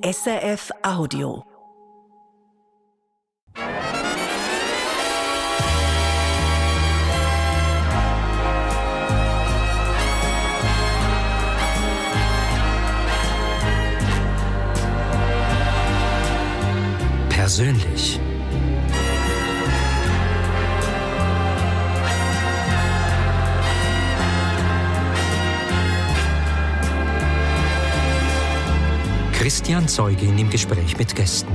SRF Audio. Persönlich. Christian Zeugin im Gespräch mit Gästen.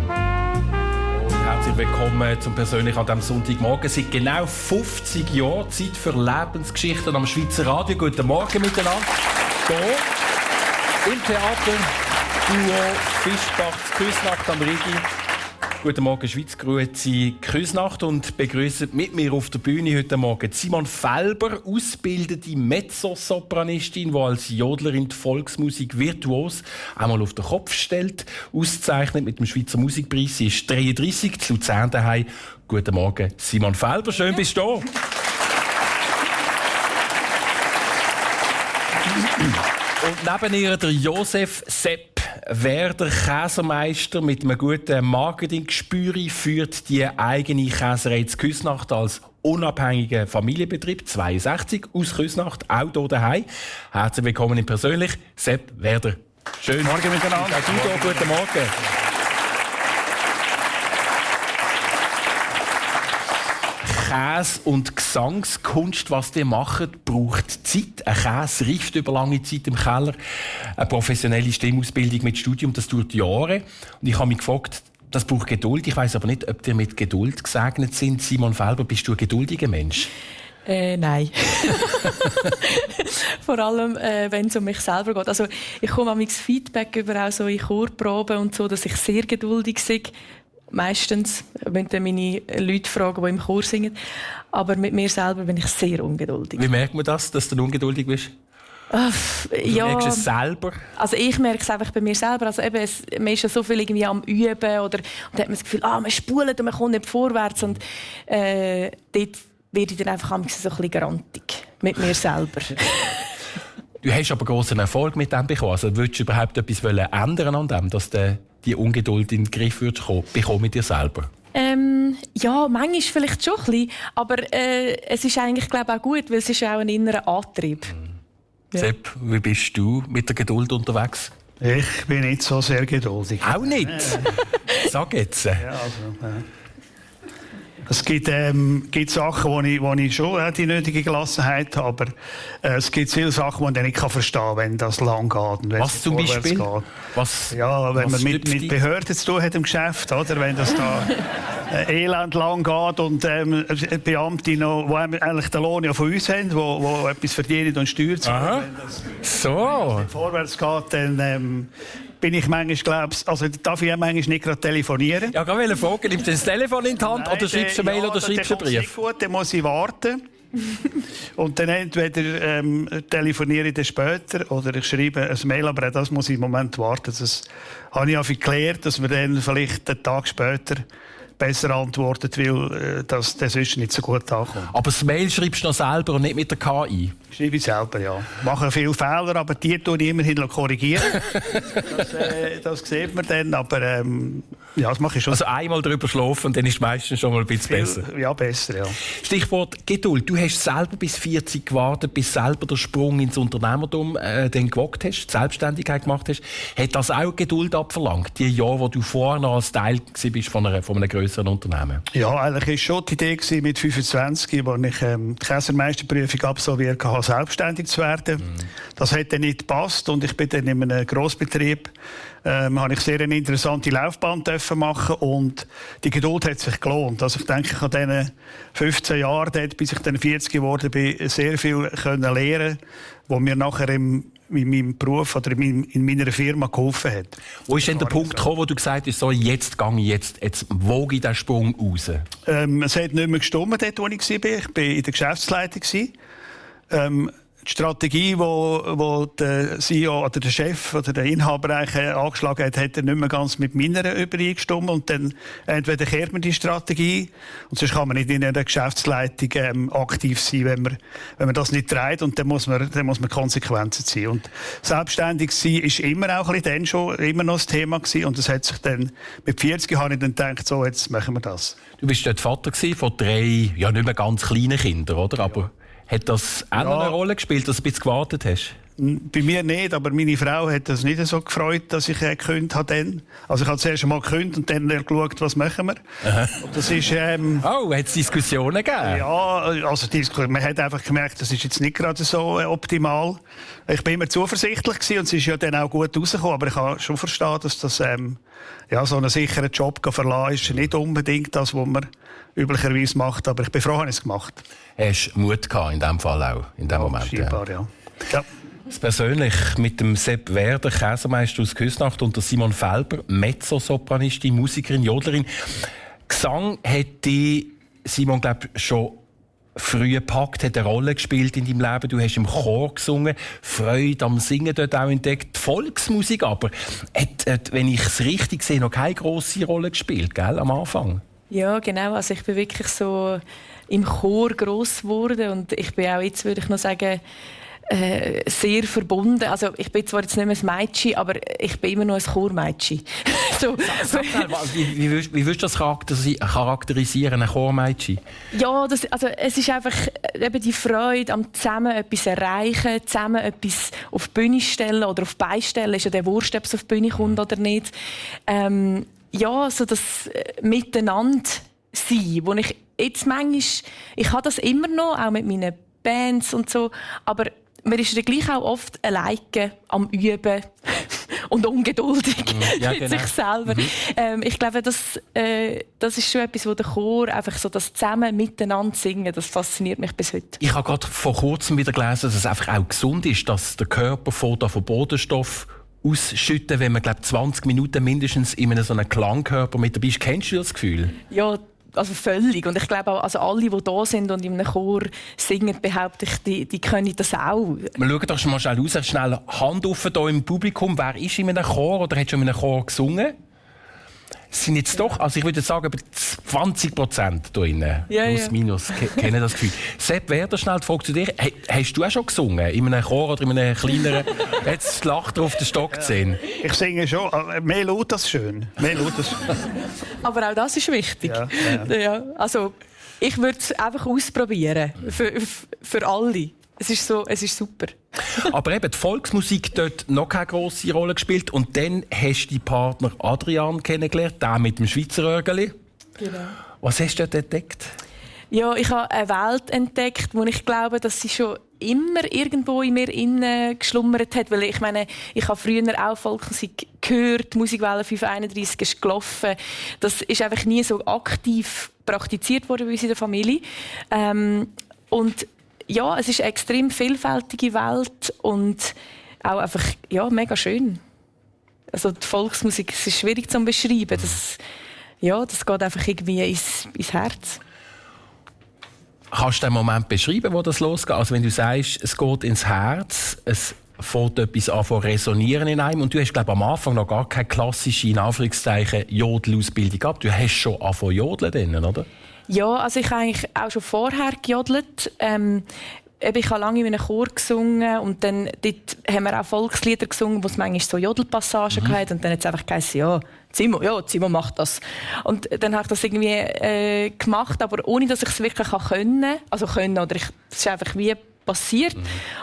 Herzlich willkommen zum Persönlich an diesem Sonntagmorgen. Seit genau 50 Jahren Zeit für Lebensgeschichten am Schweizer Radio. Guten Morgen miteinander. Hier im Theater Duo Fischbach Küsnacht am Rigi. Guten Morgen Schweiz, grüezi Küsnacht und begrüßen mit mir auf der Bühne heute Morgen Simon Felber, ausgebildete Mezzosopranistin, die als Jodlerin die Volksmusik virtuos einmal auf den Kopf stellt, auszeichnet mit dem Schweizer Musikpreis. Sie ist 33, zu Luzern daheim. Guten Morgen Simon Felber, schön bist du da. Und neben ihr der Josef Sepp Werder, Käsermeister mit einem guten Marketing-Gespür, führt die eigene Käserei zu Küsnacht als unabhängiger Familienbetrieb, 62, aus Küsnacht, auch hier daheim. Herzlich willkommen im Persönlich, Sepp Werder. Schön. Morgen miteinander. Guten Morgen. Käse- und Gesangskunst, was die machen, braucht Zeit. Ein Käse reift über lange Zeit im Keller. Eine professionelle Stimmausbildung mit Studium, das dauert Jahre. Und ich habe mich gefragt, das braucht Geduld. Ich weiss aber nicht, ob ihr mit Geduld gesegnet sind. Simon Felber, bist du ein geduldiger Mensch? Nein. Vor allem, wenn es um mich selber geht. Also, ich komme an mein Feedback über auch so in Chorproben und so, dass ich sehr geduldig bin. Meistens, wenn dann meine Leute fragen, die im Chor singen. Aber mit mir selber bin ich sehr ungeduldig. Wie merkt man das, dass du ungeduldig bist? Ja, merkst du es selber? Also ich merke es einfach bei mir selber. Also eben, man ist ja so viel irgendwie am Üben oder und hat man das Gefühl, man spult und man kommt nicht vorwärts. Und dort werde ich dann einfach so ein bisschen grantig mit mir selber. Du hast aber grossen Erfolg mit dem bekommen. Also würdest du überhaupt etwas ändern an dem, dass die Ungeduld in den Griff bekommen mit dir selber? Ja, manchmal vielleicht schon ein bisschen. Aber es ist eigentlich, glaube ich, auch gut, weil es ist auch ein innerer Antrieb. Ja. Sepp, wie bist du mit der Geduld unterwegs? Ich bin nicht so sehr geduldig. Auch nicht? Sag jetzt. Ja, also, es gibt Sachen, wo ich schon die nötige Gelassenheit habe, aber es gibt viele Sachen, die man nicht verstehen kann, wenn das lang geht. Und wenn was zum Beispiel? Wenn man mit Behörden zu tun hat im Geschäft, oder? Wenn das da elend lang geht und Beamte noch, die eigentlich den Lohn ja von uns haben, die etwas verdienen und Steuern zahlen. Wenn das vorwärts geht, dann bin ich manchmal, darf ich manchmal nicht gerade telefonieren. Ja, ich wollte fragen, nimmst du das Telefon in die Hand oder schreibst du eine Mail oder schreibst du einen Brief? Nicht gut, dann muss ich warten. Und dann entweder telefoniere ich dann später oder ich schreibe ein Mail, aber das muss ich im Moment warten. Das habe ich auch geklärt, dass wir dann vielleicht einen Tag später besser antwortet, weil das sonst nicht so gut ankommt. Aber das Mail schreibst du noch selber und nicht mit der KI? Schreibe ich selber, ja. Ich mache viele Fehler, aber die tue ich immerhin korrigieren. Das sieht man dann, aber ja, das mache ich schon. Also einmal drüber schlafen und dann ist es meistens schon mal ein bisschen besser. Ja, besser, ja. Stichwort Geduld. Du hast selber bis 40 gewartet, bis selber der Sprung ins Unternehmertum dann gewagt hast, die Selbstständigkeit gemacht hast. Hat das auch Geduld abverlangt, die Jahre, wo du vorher noch als Teil warst von einem grösseren Unternehmen? Ja, eigentlich war schon die Idee mit 25, als ich die Käsermeisterprüfung absolviert habe, selbstständig zu werden. Das hat dann nicht gepasst und ich bin dann in einem Grossbetrieb, habe ich sehr eine interessante Laufbahn machen und die Geduld hat sich gelohnt. Also ich denke, ich habe in diesen 15 Jahren, bis ich dann 40 geworden bin, sehr viel lernen, was mir nachher in meinem Beruf oder in meiner Firma geholfen hat. Wo ist denn der Punkt gekommen, wo du gesagt hast, so, jetzt gehe ich, jetzt wage ich den Sprung raus? Es hat nicht mehr gestimmt, dort wo ich war. Ich war in der Geschäftsleitung. Die Strategie, wo der CEO oder der Chef oder der Inhaber angeschlagen hat, hat er nicht mehr ganz mit meiner übereingestimmt. Und dann entweder kehrt man die Strategie, und sonst kann man nicht in einer Geschäftsleitung aktiv sein, wenn man das nicht trägt. Und dann muss man Konsequenzen ziehen. Und selbstständig sein ist immer auch ein bisschen dann schon immer noch das Thema gewesen. Und das hat sich dann mit 40 habe ich dann gedacht, so, jetzt machen wir das. Du bist dort Vater von 3, ja nicht mehr ganz kleinen Kindern, oder? Aber ja. Hat das auch noch eine Rolle gespielt, dass du ein bisschen gewartet hast? Bei mir nicht, aber meine Frau hat das nicht so gefreut, dass ich gekündigt habe. Also ich habe zuerst einmal gekündigt und dann geschaut, was machen wir. Und das ist, hat es Diskussionen gegeben? Ja, also man hat einfach gemerkt, das ist jetzt nicht gerade so optimal. Ich bin immer zuversichtlich gewesen und es ist ja dann auch gut rausgekommen, aber ich kann schon verstehen, dass das so einen sicheren Job verlassen ist nicht unbedingt das, was man üblicherweise macht, aber ich bin froh, dass ich es gemacht habe. Hast du Mut gehabt in diesem Fall auch, in diesem Moment? Scheinbar, ja. Persönlich mit dem Sepp Werder, Käsemeister aus Küsnacht, und der Simon Felber, Mezzosopranistin, Musikerin, Jodlerin. Gesang hat dich, Simon, glaub, schon früh gepackt, hat eine Rolle gespielt in deinem Leben. Du hast im Chor gesungen, Freude am Singen dort auch entdeckt. Die Volksmusik aber hat, wenn ich es richtig sehe, noch keine grosse Rolle gespielt, gell, am Anfang? Ja, genau. Also ich bin wirklich so im Chor gross geworden und ich bin auch jetzt, würde ich noch sagen, sehr verbunden. Also ich bin zwar jetzt nicht mehr ein Mädchen, aber ich bin immer noch ein Chormädchen. So. Wie würdest du das charakterisieren, ein Chormädchen? Ja, es ist einfach eben die Freude am zusammen etwas erreichen, zusammen etwas auf die Bühne stellen oder auf die Beine stellen. Ist ja der Wurst, ob es auf die Bühne kommt oder nicht. Ja, so das Miteinander sein, wo ich jetzt manchmal, ich habe das immer noch, auch mit meinen Bands und so, aber man ist dann gleich auch oft alleine am Üben und ungeduldig mit sich selber. Ich glaube, das ist schon etwas, wo der Chor einfach so das zusammen miteinander singen, das fasziniert mich bis heute. Ich habe gerade vor kurzem wieder gelesen, dass es einfach auch gesund ist, dass der Körper von Bodenstoff ausschütten, wenn man 20 Minuten mindestens in so einem Klangkörper mit dabei ist. Kennst du das Gefühl? Ja, also völlig. Und ich glaube auch, also alle, die da sind und in einem Chor singen, behaupte ich, die können das auch. Wir schauen doch mal schnell raus, schnell Hand auf hier im Publikum. Wer ist in einem Chor oder hat schon in einem Chor gesungen? Es sind jetzt doch, also ich würde sagen, über 20% hier drin, plus minus, kennen das Gefühl. Sepp Werder, schnell die Frage zu dir. Hast du auch schon gesungen? In einem Chor oder in einem kleineren? Jetzt lacht er auf den Stock zu sehen. Ich singe schon, mehr laut als schön. Aber auch das ist wichtig. Ja. Also, ich würde es einfach ausprobieren. Für alle. Es ist super. Aber eben, die Volksmusik dort noch keine grosse Rolle gespielt. Und dann hast du deinen Partner Adrian kennengelernt, der mit dem Schweizer Örgeli. Genau. Was hast du dort entdeckt? Ja, ich habe eine Welt entdeckt, wo ich glaube, dass sie schon immer irgendwo in mir geschlummert hat. Weil ich meine, ich habe früher auch Volksmusik gehört, Musikwelle 531 ist gelaufen. Das ist einfach nie so aktiv praktiziert worden bei uns in der Familie. Und ja, es ist eine extrem vielfältige Welt und auch einfach mega schön. Also die Volksmusik, es ist schwierig zu beschreiben. Das geht einfach irgendwie ins Herz. Kannst du den Moment beschreiben, wo das losgeht? Also wenn du sagst, es geht ins Herz, es fängt etwas an zu resonieren in einem und du hast, glaube ich, am Anfang noch gar keine klassische, in Anführungszeichen, Jodelausbildung gehabt. Du hast schon angefangen zu jodeln, oder? Ja, also ich habe eigentlich auch schon vorher gejodelt. Ich habe lange in einem Chor gesungen und dann dort haben wir auch Volkslieder gesungen, wo es manchmal so Jodelpassagen hatte und dann hat es einfach geheißen, Simon macht das. Und dann habe ich das irgendwie gemacht, aber ohne, dass ich es wirklich können oder es ist einfach wie passiert.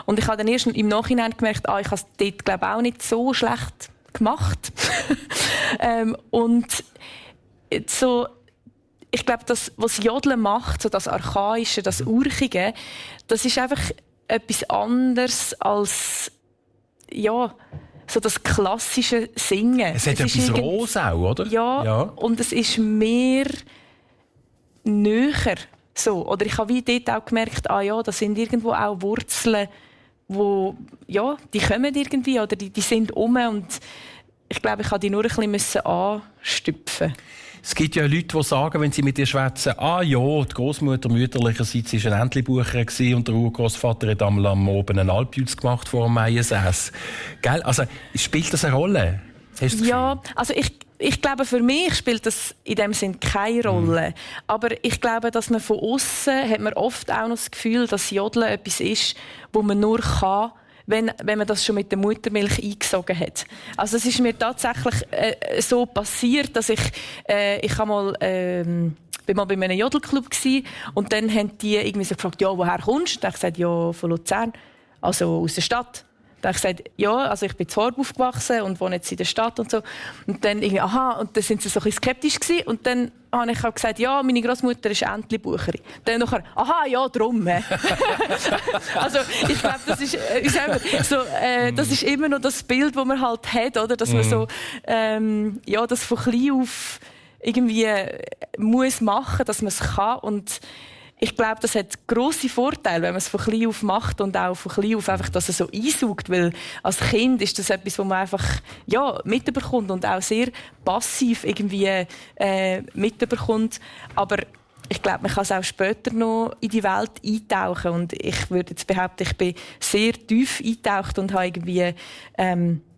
Und ich habe dann erst im Nachhinein gemerkt, ich habe es dort, glaube ich, auch nicht so schlecht gemacht. Und so, ich glaube, das, was Jodeln macht, so das Archaische, das Urchige, das ist einfach etwas anderes als so das klassische Singen. Es hat etwas Rohes auch, oder? Ja, und es ist mehr näher. So. Oder ich habe wie dort auch gemerkt, das sind irgendwo auch Wurzeln, die kommen irgendwie oder die sind und ich glaube, ich musste die nur ein bisschen anstüpfen. Es gibt ja Leute, die sagen, wenn sie mit dir schwätzen, die Großmutter mütterlicherseits war ein Entlebucherin und der Urgroßvater hat am Abend einen Alpjütz gemacht vor dem Maiensäß. Gell? Also, spielt das eine Rolle? Ja, also ich glaube, für mich spielt das in dem Sinn keine Rolle. Aber ich glaube, dass man von außen hat man oft auch noch das Gefühl, dass Jodeln etwas ist, wo man nur kann, wenn man das schon mit der Muttermilch eingesogen hat. Also es ist mir tatsächlich so passiert, dass ich bin mal bei einem Jodelclub gsi und dann haben die irgendwie so gefragt, ja, woher kommst du? Und ich gesagt, ja, von Luzern, also aus der Stadt. Da habe ich gesagt, ja, also ich bin in Zorb aufgewachsen und wohne jetzt in der Stadt und so. Und dann irgendwie, und dann sind sie so ein bisschen skeptisch gewesen. Und dann habe ich auch gesagt, ja, meine Großmutter ist Entlebucherin. Dann nachher, ja, drum. Also ich glaube, das ist das ist immer noch das Bild, das man halt hat, oder, dass man so das von klein auf irgendwie muss machen, dass man es kann. Und ich glaube, das hat grosse Vorteile, wenn man es von klein auf macht und auch von klein auf einfach, dass es so einsaugt, weil als Kind ist das etwas, was man einfach mitbekommt und auch sehr passiv irgendwie mitbekommt. Aber ich glaube, man kann es auch später noch in die Welt eintauchen und ich würde jetzt behaupten, ich bin sehr tief eingetaucht und habe irgendwie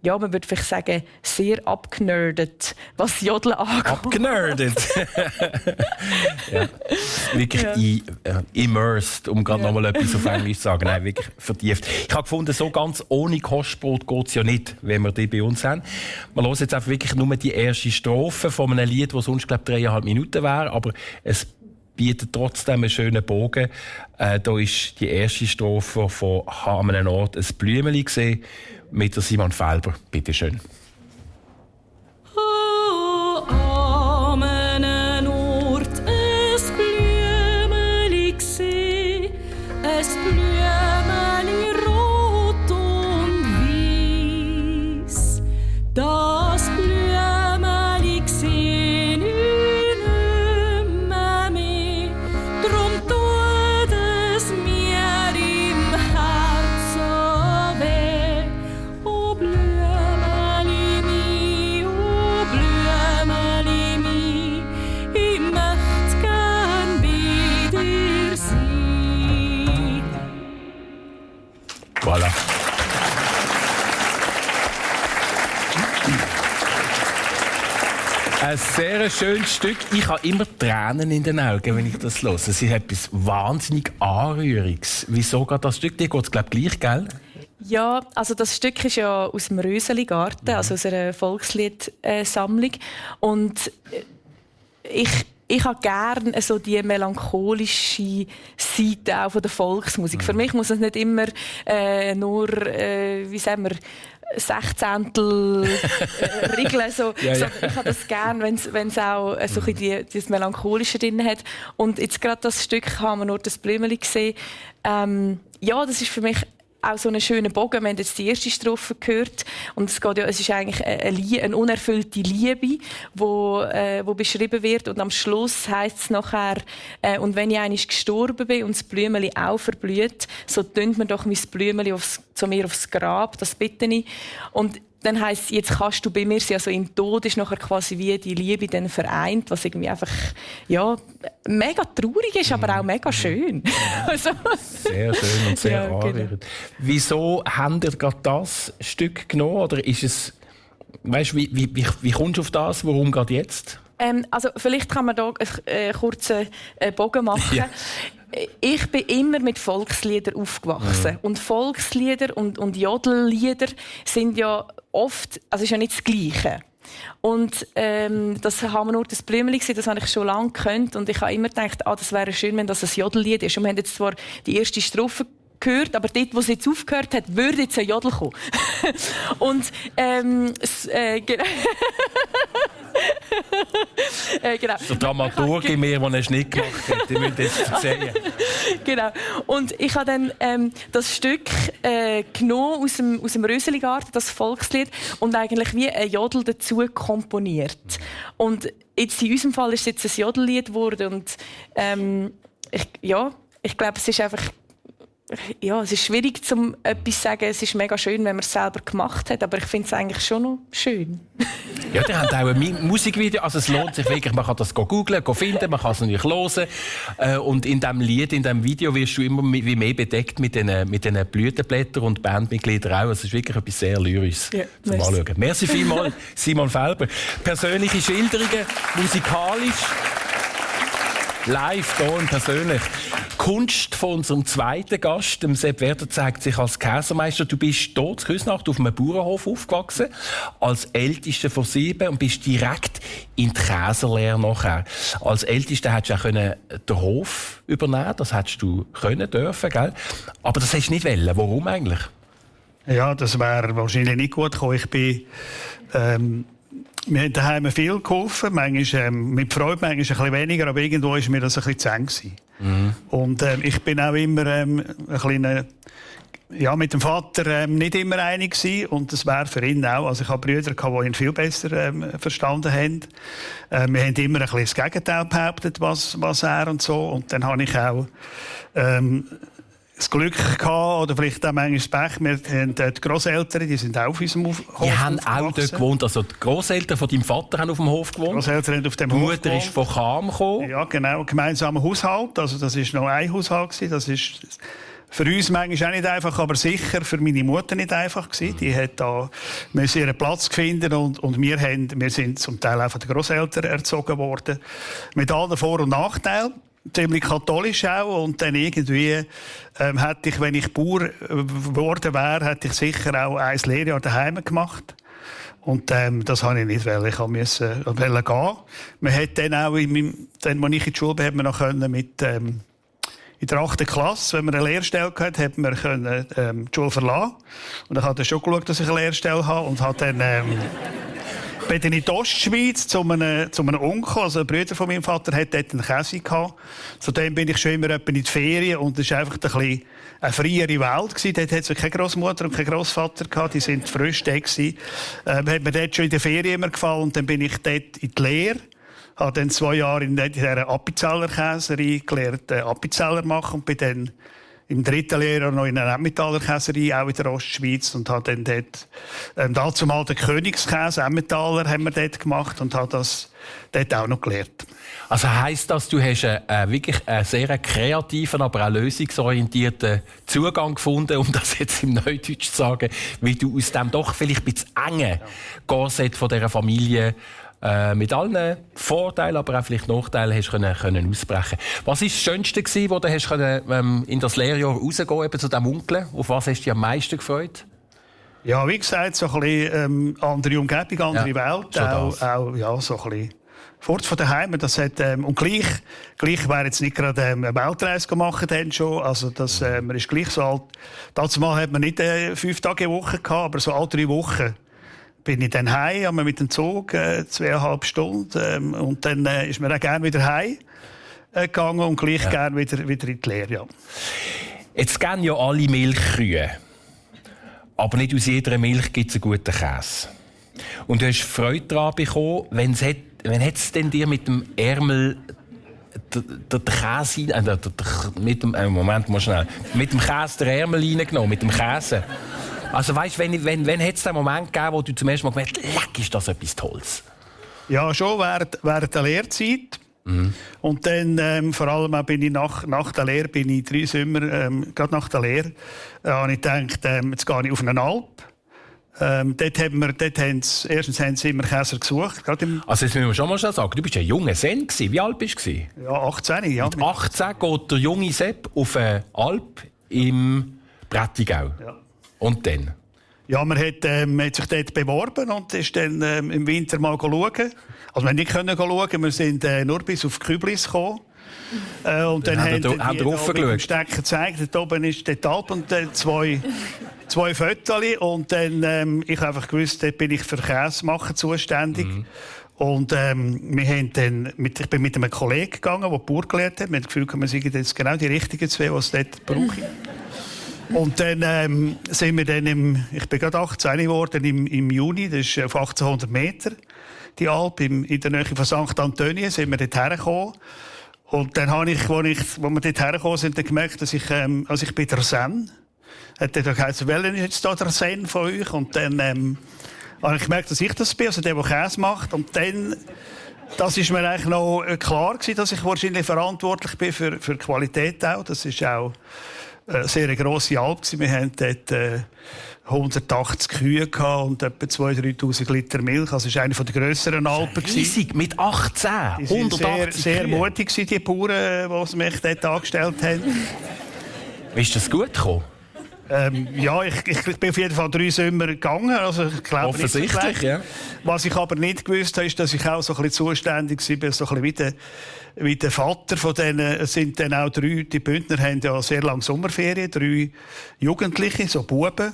man würde vielleicht sagen, sehr abgenerdet, was Jodeln angeht. Abgenerdet? Ja. Wirklich immersed, um gerade noch mal etwas auf Englisch zu sagen. Nein, wirklich vertieft. Ich habe gefunden, so ganz ohne Kostbrot geht es ja nicht, wenn wir die bei uns haben. Wir hören jetzt einfach wirklich nur die erste Strophe von einem Lied, das sonst, glaube ich, 3,5 Minuten wäre, aber es bietet trotzdem einen schönen Bogen. Da ist die erste Strophe von «Ha an einem Ort ein Blümeli gesehen» mit der Simon Felber. Bitte schön. An einem Ort ein Blümeli gesehen, ein Blümeli rot und weiss. Das Blümeli gesehen ich nimmer mehr, drum tut es mir im Herzen weh. O Blümeli mi, ich möcht gern bei dir sein. Voilà. Ein sehr schönes Stück. Ich habe immer Tränen in den Augen, wenn ich das höre. Es ist etwas wahnsinnig Anrühriges. Wieso geht das Stück? Dir geht es, glaube ich, gleich, gell? Ja, also das Stück ist ja aus dem Röseli-Garten, also aus einer Volksliedsammlung. Und ich habe gerne so die melancholische Seite auch von der Volksmusik. Für mich muss es nicht immer nur, wie sagen wir, Sechzehntel regeln. So. Ja. So, ich habe das gerne, wenn es auch so ein bisschen das Melancholische drin hat. Und jetzt gerade das Stück haben wir nur das Blümeli gesehen. Das ist für mich auch so einen schönen Bogen. Wir haben jetzt die erste Strophe gehört. Und es ist eigentlich eine unerfüllte Liebe, wo beschrieben wird. Und am Schluss heisst es nachher, und wenn ich einmal gestorben bin und das Blümeli auch verblüht, so tönt mir doch mein Blümeli zu mir aufs Grab. Das bitte ich. Und dann heisst es, jetzt kannst du bei mir sein. Also im Tod ist nachher quasi wie die Liebe dann vereint, was irgendwie einfach mega traurig ist, aber auch mega schön. Also, sehr schön und sehr anrührend. Genau. Wieso habt ihr gerade das Stück genommen? Oder ist es, weißt, wie kommst du auf das? Warum gerade jetzt? Also vielleicht kann man da einen kurzen Bogen machen. Ja. Ich bin immer mit Volksliedern aufgewachsen. Und Volkslieder und Jodellieder sind ja oft, also ist ja nicht das Gleiche. Und das haben wir nur das Blümeli gesehen, das habe ich schon lange gekannt. Und ich habe immer gedacht, das wäre schön, wenn das ein Jodellied ist. Und wir haben jetzt zwar die erste Strophe gehört, aber dort, wo es jetzt aufgehört hat, würde jetzt ein Jodel kommen. Und genau. Der Dramaturg in mir, der einen Schnitt gemacht hat, die müssen das erzählen. Genau. Und ich habe dann das Stück genommen aus dem Röseli-Garten, das Volkslied, und eigentlich wie ein Jodel dazu komponiert. Und jetzt in unserem Fall ist es jetzt ein Jodellied geworden. Und ich glaube, es ist einfach es ist schwierig, etwas zu sagen. Es ist mega schön, wenn man es selber gemacht hat, aber ich finde es eigentlich schon noch schön. Ja, die haben auch ein Musikvideo. Also es lohnt sich wirklich. Man kann das googlen, finden, man kann es natürlich hören. Und in diesem Lied, in diesem Video wirst du immer wie mehr bedeckt mit den Blütenblättern und Bandmitgliedern auch. Es ist wirklich etwas sehr Lyrisches zum Anschauen. Merci vielmals, Simon Felber. Persönliche Schilderungen, musikalisch, live, hier und persönlich. Kunst von unserem zweiten Gast, dem Sepp Werder, zeigt sich als Käsermeister. Du bist hier in Küsnacht auf einem Bauernhof aufgewachsen, als Ältester von 7 und bist direkt in die Käserlehre nachher. Als Ältester hättest du auch den Hof übernehmen, das hättest du dürfen, gell? Aber das hast du nicht wollen. Warum eigentlich? Ja, das wäre wahrscheinlich nicht gut gekommen. Ich bin wir haben daheim viel geholfen, manchmal mit Freude, manchmal ein bisschen weniger, aber irgendwo war mir das ein bisschen zu eng gewesen. Und ich bin auch immer ein bisschen, mit dem Vater nicht immer einig gewesen, und das wäre für ihn auch. Also ich habe Brüder gehabt, die ihn viel besser verstanden haben. Wir haben immer ein bisschen das Gegenteil behauptet, was er und so. Und dann habe ich auch das Glück gehabt, oder vielleicht auch manchmal das Pech. Wir haben die Grosseltern, die sind auch auf unserem Hof. Die haben auch dort gewohnt. Also die Grosseltern von deinem Vater haben auf dem Hof gewohnt. Die Grosseltern haben auf dem Hof gewohnt. Die Mutter ist von Cham gekommen. Ja, genau. Gemeinsamer Haushalt. Also das war noch ein Haushalt gewesen. Das ist für uns manchmal auch nicht einfach, aber sicher für meine Mutter nicht einfach gewesen. Die hat da ihren Platz finden, und wir sind zum Teil auch von den Grosseltern erzogen worden. Mit allen Vor- und Nachteilen. Ziemlich katholisch auch, und dann irgendwie hätte ich, wenn ich Bauer geworden wäre, hätte ich sicher auch ein Lehrjahr daheim gemacht. Und das habe ich nicht, weil ich musste gehen. Man hat dann auch, als ich in die Schule bin, hat man noch mit in der 8. Klasse, wenn man eine Lehrstelle hatte, hat man die Schule verlassen. Und dann hat er schon geschaut, dass ich eine Lehrstelle habe, und hat dann bin dann in die Ostschweiz zu einem Onkel, also ein Bruder von meinem Vater, hat dort einen Käse gehabt. Zudem bin ich schon immer in die Ferien, und es war einfach ein bisschen eine freiere Welt gewesen. Dort hat es keine Großmutter und keinen Großvater gehabt, die sind frisch da gewesen. Hat mir dort schon in der Ferien immer gefallen, und dann bin ich dort in die Lehre. Habe dann 2 Jahre in dieser Appenzeller Käserei gelernt, Appenzeller machen, und bin dann im 3. Lehrjahr noch in einer Emmentaler Käserei, auch in der Ostschweiz, und habe dann dort, dazu mal den Königskäse, Emmentaler, haben wir dort gemacht, und habe das dort auch noch gelernt. Also heisst das, du hast wirklich einen sehr kreativen, aber auch lösungsorientierten Zugang gefunden, um das jetzt im Neudeutsch zu sagen, wie du aus dem doch vielleicht ein bisschen engen Korsett von dieser Familie mit allen Vorteilen, aber auch vielleicht Nachteilen hast können ausbrechen. Was war das Schönste, wo du hast in das Lehrjahr rausgehen, eben zu diesem Onkel? Auf was hast du dich am meisten gefreut? Ja, wie gesagt, so ein bisschen andere Umgebung, andere Welt. Auch so ein bisschen fort von daheim. Das hat, und gleich wäre jetzt nicht gerade eine Weltreise gemacht haben schon. Also man ist gleich so alt. Dazu mal hat man nicht 5 Tage in Woche gehabt, aber so alle 3 Wochen bin ich dann heim, haben wir mit dem Zug 2,5 Stunden, und dann ist man auch gerne wieder heim gegangen und gleich gerne wieder in die Lehre. Ja. Jetzt gehen ja alle Milchkühe, aber nicht aus jeder Milch gibt es einen guten Käse. Und du hast Freude daran bekommen, wenn es denn dir mit dem Ärmel der Käse mit dem Käse den Ärmel reingenommen, mit dem Käse. Also weißt, wenn hat es den Moment gegeben, wo du zum ersten Mal gemerkt hast, leck, ist das etwas Tolles? Ja, schon während der Lehrzeit. Und dann vor allem auch bin ich nach der Lehre, bin ich 3 Sommer, gerade nach der Lehre, habe ich gedacht, jetzt gehe ich auf eine Alp. Erstens haben sie immer Käser gesucht. Also jetzt müssen wir schon mal sagen, du bist ein junger Sen gewesen. Wie alt bist du? Ja, 18. Ja. Mit 18 geht der junge Sepp auf eine Alp im Prättigau. Ja. Und dann? Ja, man hat sich dort beworben und ist dann im Winter mal schauen. Also wir haben nicht schauen, wir sind nur bis auf Küblis gekommen. Und dann haben wir den Stecker gezeigt, dort oben ist die Alp und zwei Fotos. Und dann, ich habe einfach gewusst, dort bin ich für Käse machen zuständig. Und wir haben dann ich bin mit einem Kollegen gegangen, der Bauer gelernt hat. Wir haben das Gefühl, wir sind jetzt genau die richtigen 2, die es dort brauchen. Und dann sind wir dann ich bin gerade 18 geworden im Juni, das ist auf 1800 Meter, die Alp, in der Nähe von St. Antonien, sind wir dort hergekommen. Und dann habe ich, als wir dort hergekommen sind, dann gemerkt, dass ich bin der Sen. Hat dann gesagt, welcher ist jetzt da der Sen von euch? Und dann habe ich gemerkt, dass ich das bin, also der Käse macht. Und dann, das ist mir eigentlich noch klar gewesen, dass ich wahrscheinlich verantwortlich bin für die Qualität auch. Das ist auch eine sehr grosse Alp gewesen. Wir haben dort 180 Kühe gehabt und etwa 2'000, 3'000 Liter Milch. Also es war eine der grösseren Alpen. Riesig, mit 18, Die sind 180 sehr Kühe. mutig gewesen, die Bauern, die mich dort angestellt haben. Ist das gut gekommen? Ja, ich bin auf jeden Fall 3 Sommer gegangen. Also ich glaube, Offensichtlich, nicht so schlecht. ja. Was ich aber nicht gewusst habe, ist, dass ich auch so ein bisschen zuständig war, so ein bisschen wie der Vater von denen. Es sind dann auch 3, die Bündner haben ja sehr lange Sommerferien, 3 Jugendliche, so Buben.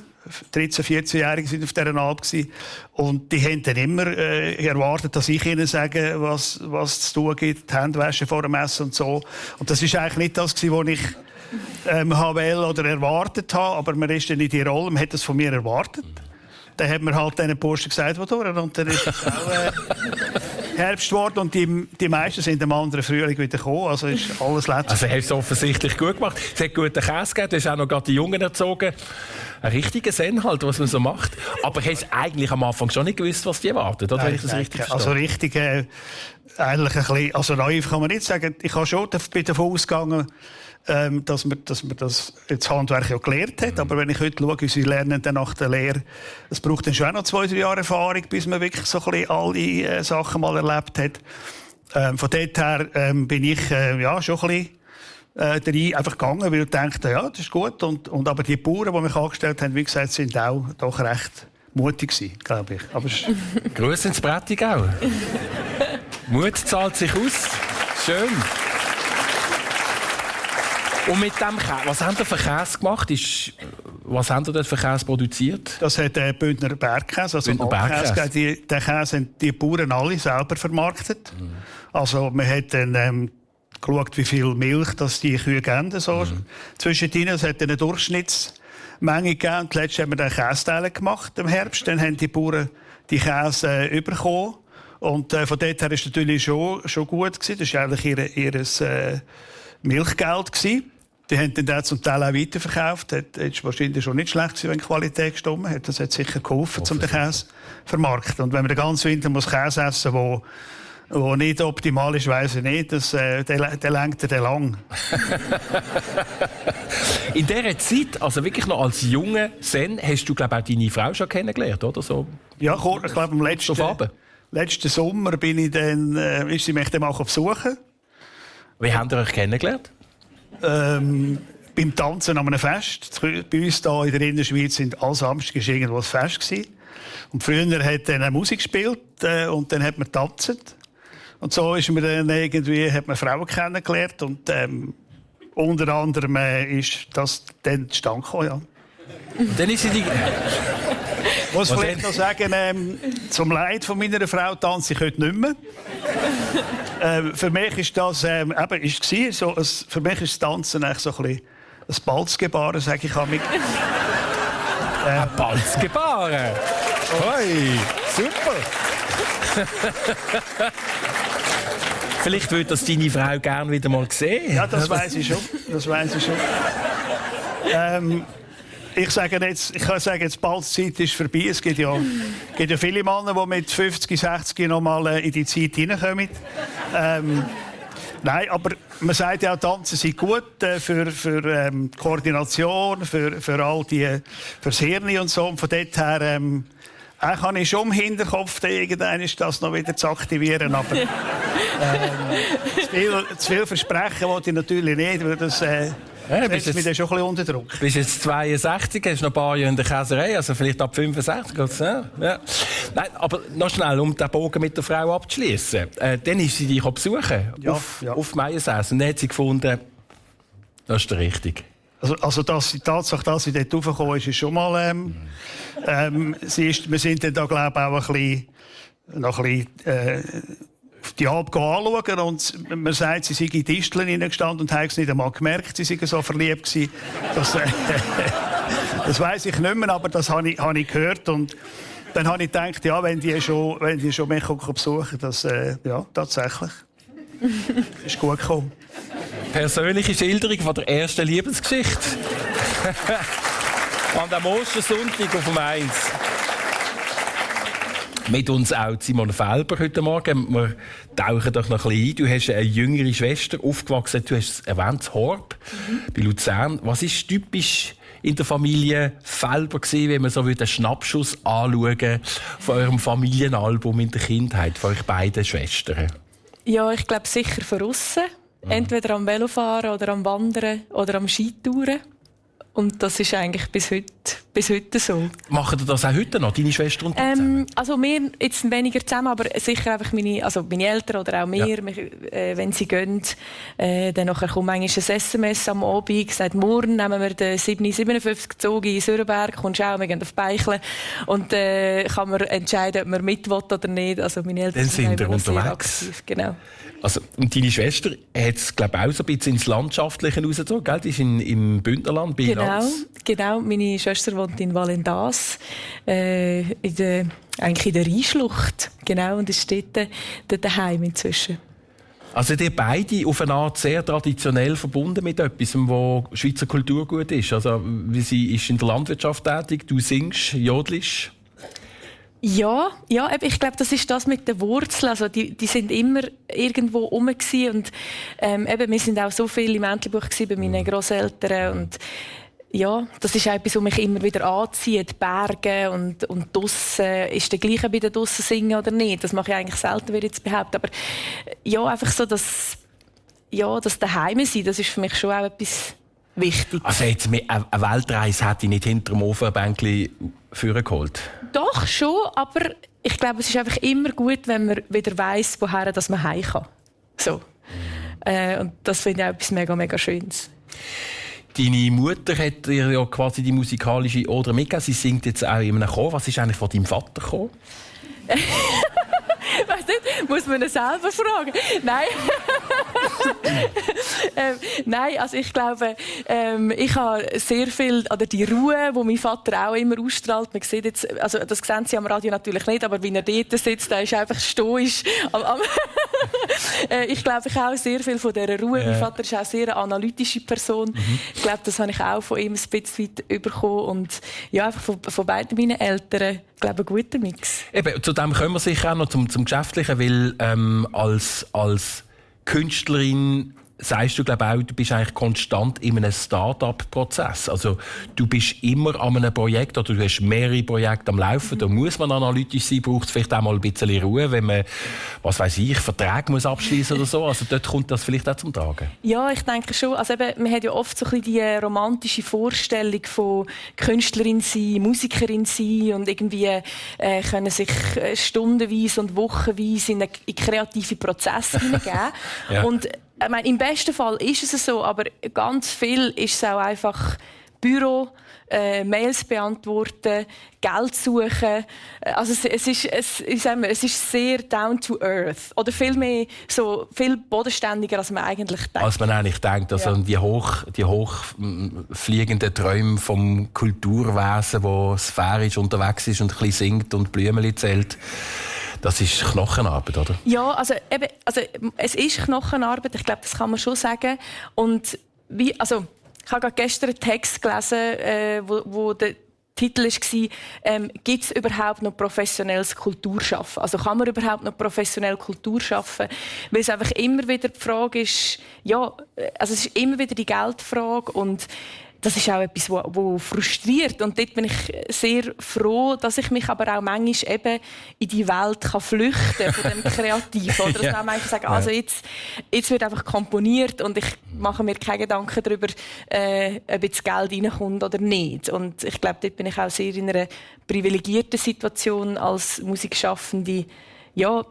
13-, 14-Jährige sind auf dieser Alp gewesen. Und die haben dann immer erwartet, dass ich ihnen sage, was es zu tun gibt, die Hände waschen vor dem Essen und so. Und das ist eigentlich nicht das gewesen, was ich habe oder erwartet habe, aber man ist dann in die Rolle, man hat das von mir erwartet. Dann hat man halt diesen Burschen gesagt, wo durch, und dann ist es auch Herbst geworden und die meisten sind am anderen Frühling wieder gekommen, also ist alles letztes. Also hast du es offensichtlich gut gemacht. Es hat guten Käse gegeben, du hast auch noch gerade die Jungen erzogen. Ein richtiger Zen halt, was man so macht. Aber hast du eigentlich am Anfang schon nicht gewusst, was die erwartet, oder? Wenn ich das richtig verstehe? Also richtig, eigentlich ein bisschen, also naiv kann man nicht sagen. Ich habe schon davon ausgegangen, dass man das Handwerk ja gelernt hat. Aber wenn ich heute schaue, sie lernen dann nach der Lehre, es braucht dann schon auch noch 2-3 Jahre Erfahrung, bis man wirklich so ein bisschen alle Sachen mal erlebt hat. Von dort her bin ich ja, schon ein bisschen rein einfach gegangen, weil ich dachte, ja, das ist gut. Aber die Bauern, die mich angestellt haben, wie gesagt, sind auch doch recht mutig gewesen, glaube ich. Aber Grüße ins Prättigau. Mut zahlt sich aus. Schön. Und mit dem Käse, was haben ihr für Käse gemacht? Was haben ihr dort für Käse produziert? das hat Bündner Bergkäse, also Bündner Bergkäse. Bergkäse. Den Käse haben die Bauern alle selber vermarktet. Also man hat dann geschaut, wie viel Milch das die Kühe geben. So. Zwischendrin, es hat eine Durchschnittsmenge gegeben. Zuletzt haben wir dann Kästeile gemacht im Herbst. Dann haben die Bauern die Käse bekommen. Und von dort her war es natürlich schon gut gewesen. Das war eigentlich ihr Milchgeld gewesen. Die haben dann zum Teil auch weiterverkauft. Das war wahrscheinlich schon nicht schlecht gewesen, wenn die Qualität gestimmt hat. Das hat sicher geholfen, um den Käse zu vermarkten. Und wenn man den ganzen Winter muss Käse essen muss, der nicht optimal ist, weiss ich nicht. Der lenkt er lang. In dieser Zeit, also wirklich noch als junger Zen, hast du, glaube ich, auch deine Frau schon kennengelernt, oder? So, Ja, ich glaube, am letzten Sommer bin ich dann, ist sie mich dann mal besuchen. Wie habt ihr euch kennengelernt? Beim Tanzen an einem Fest. Bei uns hier in der Innerschweiz sind alle Samstag irgendwo ein Fest gewesen. Und früher hat dann Musik gespielt und dann hat man tanzt. Und so ist man dann irgendwie, hat man Frauen kennengelernt und unter anderem ist das dann zustande gekommen, ja. Und dann ist sie die... Ich muss vielleicht noch sagen, zum Leid von meiner Frau tanze ich heute nicht mehr. Für mich ist das, für mich ist das Tanzen eigentlich so ein bisschen ein Balzgebaren, sage ich mich. Ein Balzgebaren. Hoi, super. Vielleicht würde das deine Frau gerne wieder mal sehen. Ja, das weiss ich schon. Ich kann sagen, jetzt bald die Zeit ist vorbei. Es gibt ja viele Männer, die mit 50, 60 noch mal in die Zeit hineinkommen. Nein, aber man sagt ja, Tanzen sei gut für Koordination, für all die, fürs Hirn und so. Und von dort her kann ich schon im Hinterkopf irgendwann ist das noch wieder zu aktivieren. Aber zu viel versprechen wollte ich natürlich nicht, weil das setzt mich dann schon ein bisschen unter Druck. Du bist jetzt 62, hast noch ein paar Jahre in der Käserei, also vielleicht ab 65. Ja. Nein, aber noch schnell, um den Bogen mit der Frau abzuschließen. Dann ist sie dich besuchen auf Meiersäß. Und dann hat sie gefunden, das ist der Richtige. Also die Tatsache, dass sie dort raufgekommen ist schon mal... wir sind dann da, glaube ich, auch ein bisschen die Alp anschauen und man sagt, sie sei in Disteln hineingestanden und haben es nicht einmal gemerkt, sie seien so verliebt gewesen. Das weiss ich nicht mehr, aber das habe ich gehört und dann habe ich gedacht, ja, wenn die schon mich besuchen, das ja, tatsächlich ist gut gekommen. Persönliche Schilderung von der ersten Liebesgeschichte. An dem Ostersonntag auf dem 1. Mit uns auch Simon Felber heute Morgen. Wir tauchen doch noch ein bisschen ein. Du hast eine jüngere Schwester, aufgewachsen, du hast es erwähnt, Horb, bei Luzern. Was ist typisch in der Familie Felber gewesen, wenn man so einen Schnappschuss anschauen von eurem Familienalbum in der Kindheit, von euch beiden Schwestern? Ja, ich glaube sicher von aussen. Entweder am Velofahren oder am Wandern oder am Skitouren. Und das ist eigentlich bis heute so. Machen ihr das auch heute noch, deine Schwester und du zusammen? Also wir jetzt weniger zusammen, aber sicher einfach meine Eltern oder auch wir, wenn sie gehen, dann nachher kommt manchmal ein SMS am Abend, gesagt, morgen nehmen wir den 757 Zug in Sörenberg, kommst auch, wir gehen auf Beichle und kann man entscheiden, ob man mit will oder nicht. Also meine Eltern sind unterwegs. Sehr aktiv, genau. Also, und deine Schwester hat es, glaube ich, auch so ein bisschen ins Landschaftliche rausgezogen, gell? Die ist im Bündnerland, bei Genau. Meine Schwester wohnt in Valendas, eigentlich in der Rheinschlucht. Genau, und ist dort daheim inzwischen. Also ihr beide auf eine Art sehr traditionell verbunden mit etwas, wo Schweizer Kulturgut ist. Also, sie ist in der Landwirtschaft tätig, du singst, jodelst. Ja, ich glaube, das ist das mit den Wurzeln. Also die sind immer irgendwo rum gewesen. Und wir sind auch so viel im Entlebuch bei meinen Grosseltern und ja, das ist auch etwas, was mich immer wieder anzieht. Berge und draussen. Ist der gleiche bei den draussen singen oder nicht? Das mache ich eigentlich selten, würde ich jetzt behaupten. Aber ja, einfach so, das Daheim sein, das ist für mich schon auch etwas wichtig. Also jetzt eine Weltreise hätte ich nicht hinter dem Ofenbänkchen vorgeholt? Doch, schon, aber ich glaube, es ist einfach immer gut, wenn man wieder weiss, woher dass man heim kann. So. Und das finde ich auch etwas mega, mega Schönes. Deine Mutter hat dir ja quasi die musikalische Oder mitgegeben. Sie singt jetzt auch in einem Chor. Was ist eigentlich von deinem Vater gekommen? Weißt du, muss man ihn selber fragen? Nein. Nein, also ich glaube, ich habe sehr viel, oder die Ruhe, die mein Vater auch immer ausstrahlt. Man sieht jetzt, also das sehen Sie am Radio natürlich nicht, aber wenn er dort sitzt, der ist einfach stoisch. Ich glaube, ich habe auch sehr viel von dieser Ruhe. Mein Vater ist auch sehr eine analytische Person. Ich glaube, das habe ich auch von ihm ein bisschen weit bekommen. Und ja, einfach von beiden meinen Eltern, ich glaube, ein guter Mix. Eben, zu dem kommen wir sicher auch noch zum Geschäftlichen, weil als Künstlerin sagst du, glaube auch, du bist eigentlich konstant in einem Start-up-Prozess. Also du bist immer an einem Projekt oder du hast mehrere Projekte am Laufen. Da muss man analytisch sein, braucht es vielleicht auch mal ein bisschen Ruhe, wenn man, was weiß ich, Verträge muss abschließen oder so. Also dort kommt das vielleicht auch zum Tragen. Ja, ich denke schon. Also eben, man hat ja oft so ein bisschen die romantische Vorstellung von Künstlerin sein, Musikerin sein und irgendwie können sich stundenweise und wochenweise in kreative Prozesse hineingeben. Ja. Und ich meine, im besten Fall ist es so, aber ganz viel ist es auch einfach Büro, Mails beantworten, Geld suchen. Also es ist sehr down to earth. Oder viel bodenständiger, als man eigentlich denkt. Als man eigentlich denkt. Also die hochfliegenden Träume vom Kulturwesen, wo sphärisch unterwegs ist und ein bisschen singt und Blümchen zählt. Das ist Knochenarbeit, oder? Ja, also es ist Knochenarbeit, ich glaube, das kann man schon sagen. Und ich habe gerade gestern einen Text gelesen, wo der Titel war, gibt es überhaupt noch professionelles Kulturschaffen? Also kann man überhaupt noch professionell Kultur schaffen? Weil es einfach immer wieder die Frage ist, es ist immer wieder die Geldfrage und das ist auch etwas, was frustriert. Und dort bin ich sehr froh, dass ich mich aber auch manchmal eben in die Welt flüchten kann, von dem Kreativen. Oder dass man manchmal sagt, also jetzt wird einfach komponiert und ich mache mir keine Gedanken darüber, ob jetzt Geld reinkommt oder nicht. Und ich glaube, dort bin ich auch sehr in einer privilegierten Situation als Musikschaffende,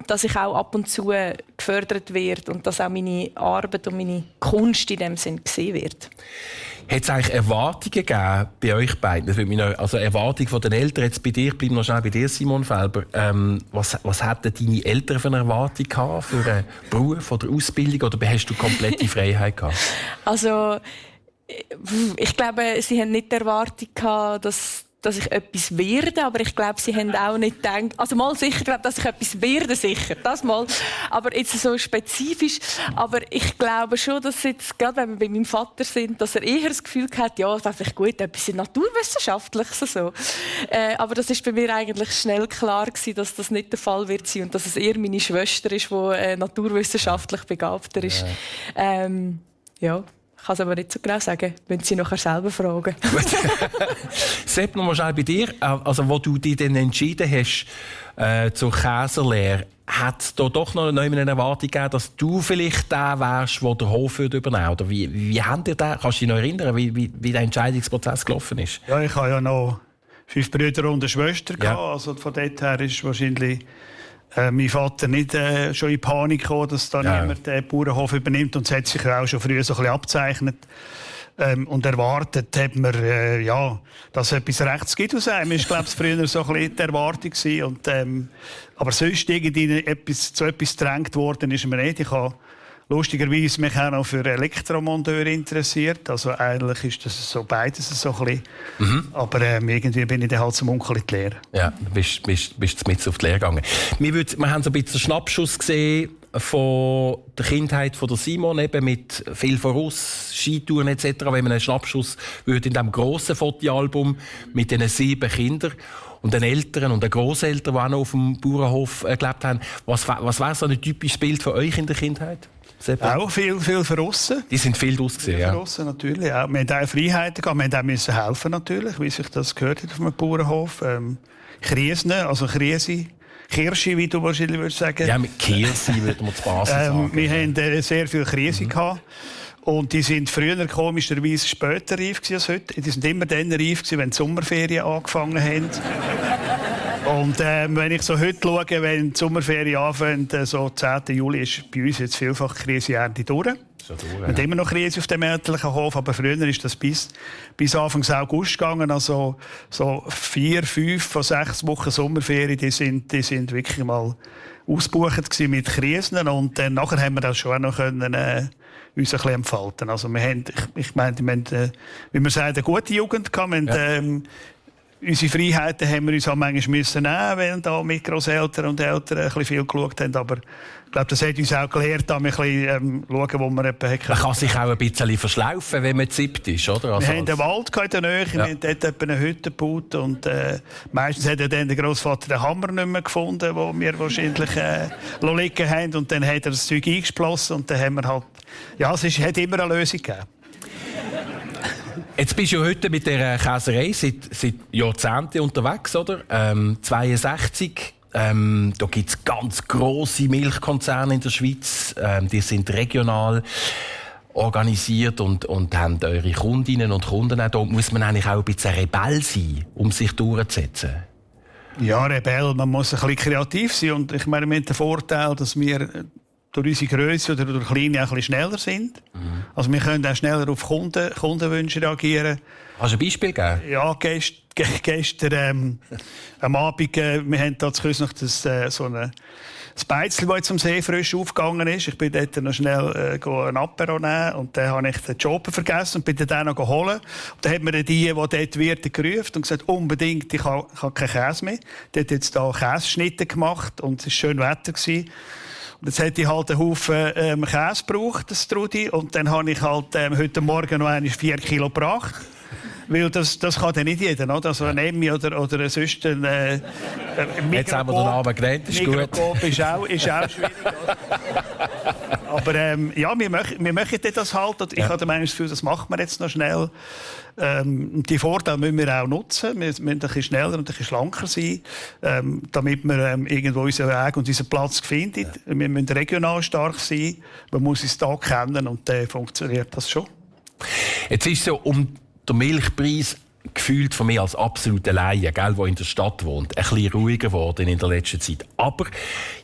dass ich auch ab und zu gefördert werde und dass auch meine Arbeit und meine Kunst in dem Sinn gesehen wird. Hat es eigentlich Erwartungen gegeben bei euch beiden? Also Erwartungen von den Eltern, jetzt bei dir, bleib noch schnell bei dir, Simon Felber. Was hatten deine Eltern für eine Erwartung gehabt, für einen Beruf oder Ausbildung, oder hast du komplette Freiheit gehabt? Also, ich glaube, sie haben nicht die Erwartung gehabt, dass dass ich etwas werde, aber ich glaube, sie haben auch nicht gedacht, also mal sicher, glaube, dass ich etwas werde, sicher, das mal, aber jetzt so spezifisch, aber ich glaube schon, dass jetzt, gerade wenn wir bei meinem Vater sind, dass er eher das Gefühl hat, ja, es wäre vielleicht gut, etwas Naturwissenschaftliches so. Aber das ist bei mir eigentlich schnell klar gewesen, dass das nicht der Fall wird sein und dass es eher meine Schwester ist, die naturwissenschaftlich begabter ist. Ja. Ich kann es aber nicht so genau sagen, wenn Sie nachher selber fragen. Sepp, noch mal schnell bei dir. Also, wo du dich dann entschieden hast zur Käserlehre, hat es da doch noch eine Erwartung gegeben, dass du vielleicht der wärst, der den Hof übernehmen würde? Oder wie habt ihr das? Kannst du dich noch erinnern, wie der Entscheidungsprozess gelaufen ist? Ja, ich habe ja noch 5 Brüder und eine Schwester gehabt. Also von dort her ist wahrscheinlich mein Vater nicht schon in Panik gekommen, dass dann jemand den Bauernhof übernimmt. Und es hat sich auch schon früher so ein bisschen abzeichnet. Und erwartet hat man, dass es etwas Rechts gibt aus einem. Das war, glaube ich, früher so ein bisschen die Erwartung gewesen. Und, aber sonst irgendwie zu etwas gedrängt worden ist mir nicht. Ich habe lustigerweise mich auch noch für Elektromonteur interessiert. Also eigentlich ist das so beides so ein bisschen. Aber irgendwie bin ich dann halt zum Onkel in die Lehre. Ja, du bist mit auf die Lehre gegangen. Wir haben so ein bisschen einen Schnappschuss gesehen von der Kindheit von der Simon, eben mit viel voraus, Skitouren etc. Wenn man einen Schnappschuss würde in diesem grossen Fotoalbum mit diesen 7 Kindern und den Eltern und den Grosseltern, die auch noch auf dem Bauernhof gelebt haben. Was wäre so ein typisches Bild von euch in der Kindheit? Auch viel verrissen. Die sind viel draussen, ja. Verrissen, natürlich. Auch. Wir hatten auch Freiheiten gehabt. Wir mussten auch helfen, natürlich, wie sich das gehört hat auf einem Bauernhof. Krisen, also Kirsche, wie du wahrscheinlich würdest sagen. Ja, mit Kirsche würde man zu Basis sagen. Wir hatten sehr viel Krise gehabt. Und die sind früher komischerweise später reif als heute. Die sind immer dann reif, wenn die Sommerferien angefangen haben. Und wenn ich so heute schaue, wenn die Sommerferien anfangen, so 10. Juli ist bei uns jetzt vielfach Krisenernte durch. Wir haben immer noch Krise auf dem elterlichen Hof, aber früher ist das bis Anfang August gegangen. Also so 4, 5 von 6 Wochen Sommerferien, die sind wirklich mal ausgebucht mit Krisen. Und nachher haben wir das schon auch noch können, uns ein bisschen entfalten. Also wir haben, ich meine, wie man sagt, eine gute Jugend gehabt. Unsere Freiheiten haben wir uns auch manchmal müssen nehmen, wenn da mit Grosseltern und Eltern ein bisschen viel geschaut haben. Aber ich glaube, das hat uns auch gelehrt, da ein bisschen schauen, wo man etwa hat. Man kann sich auch ein bisschen verschlaufen, wenn man zippt ist, oder? Also wir haben einen Wald in der Nähe, wir haben dort etwa eine Hütte gebaut und meistens hat dann der Grossvater den Hammer nicht mehr gefunden, den wir wahrscheinlich liegen haben. Und dann hat er das Zeug eingesplossen und dann haben wir halt... Ja, es hat immer eine Lösung gegeben. Jetzt bist du heute mit der Käserei seit Jahrzehnten unterwegs, oder? 62. Da gibt es ganz grosse Milchkonzerne in der Schweiz. Die sind regional organisiert und haben eure Kundinnen und Kunden auch. Da muss man eigentlich auch ein bisschen Rebell sein, um sich durchzusetzen. Ja, Rebell. Man muss ein bisschen kreativ sein. Und ich meine, wir haben den Vorteil, dass wir durch unsere Grösse oder durch Kleine auch ein bisschen schneller sind. Also wir können auch schneller auf Kundenwünsche reagieren. Hast du ein Beispiel gegeben? Ja, gestern am Abend, wir haben da zu Küsnach so ein Beizli, das jetzt am See frisch aufgegangen ist. Ich bin dort noch schnell ein Apero nehmen und dann habe ich den Job vergessen und bin dann noch holen. Und dann hat mir die dort Wirte gerufen und gesagt, unbedingt, ich habe keinen Käse mehr. Die hat jetzt da Käseschnitte gemacht und es war schön Wetter gewesen. Und jetzt hätte ich halt einen Haufen Käse gebraucht, das Trudi. Und dann habe ich halt heute Morgen noch 4 Kilo gebracht. Weil das kann dann nicht jeder, oder? Also ein Emmi oder sonst ein Jetzt haben wir den Namen genannt, ist gut. Mikroskop ist auch schwierig. Aber ja, wir möchten das halt. Und ich habe manchmal das Gefühl, das macht man jetzt noch schnell. Die Vorteile müssen wir auch nutzen. Wir müssen ein bisschen schneller und ein bisschen schlanker sein, damit wir irgendwo unseren Weg und unseren Platz finden. Wir müssen regional stark sein. Man muss uns da kennen und dann funktioniert das schon. Jetzt ist so der Milchpreis gefühlt von mir als absolute Laie, der in der Stadt wohnt, ein bisschen ruhiger geworden in der letzten Zeit. Aber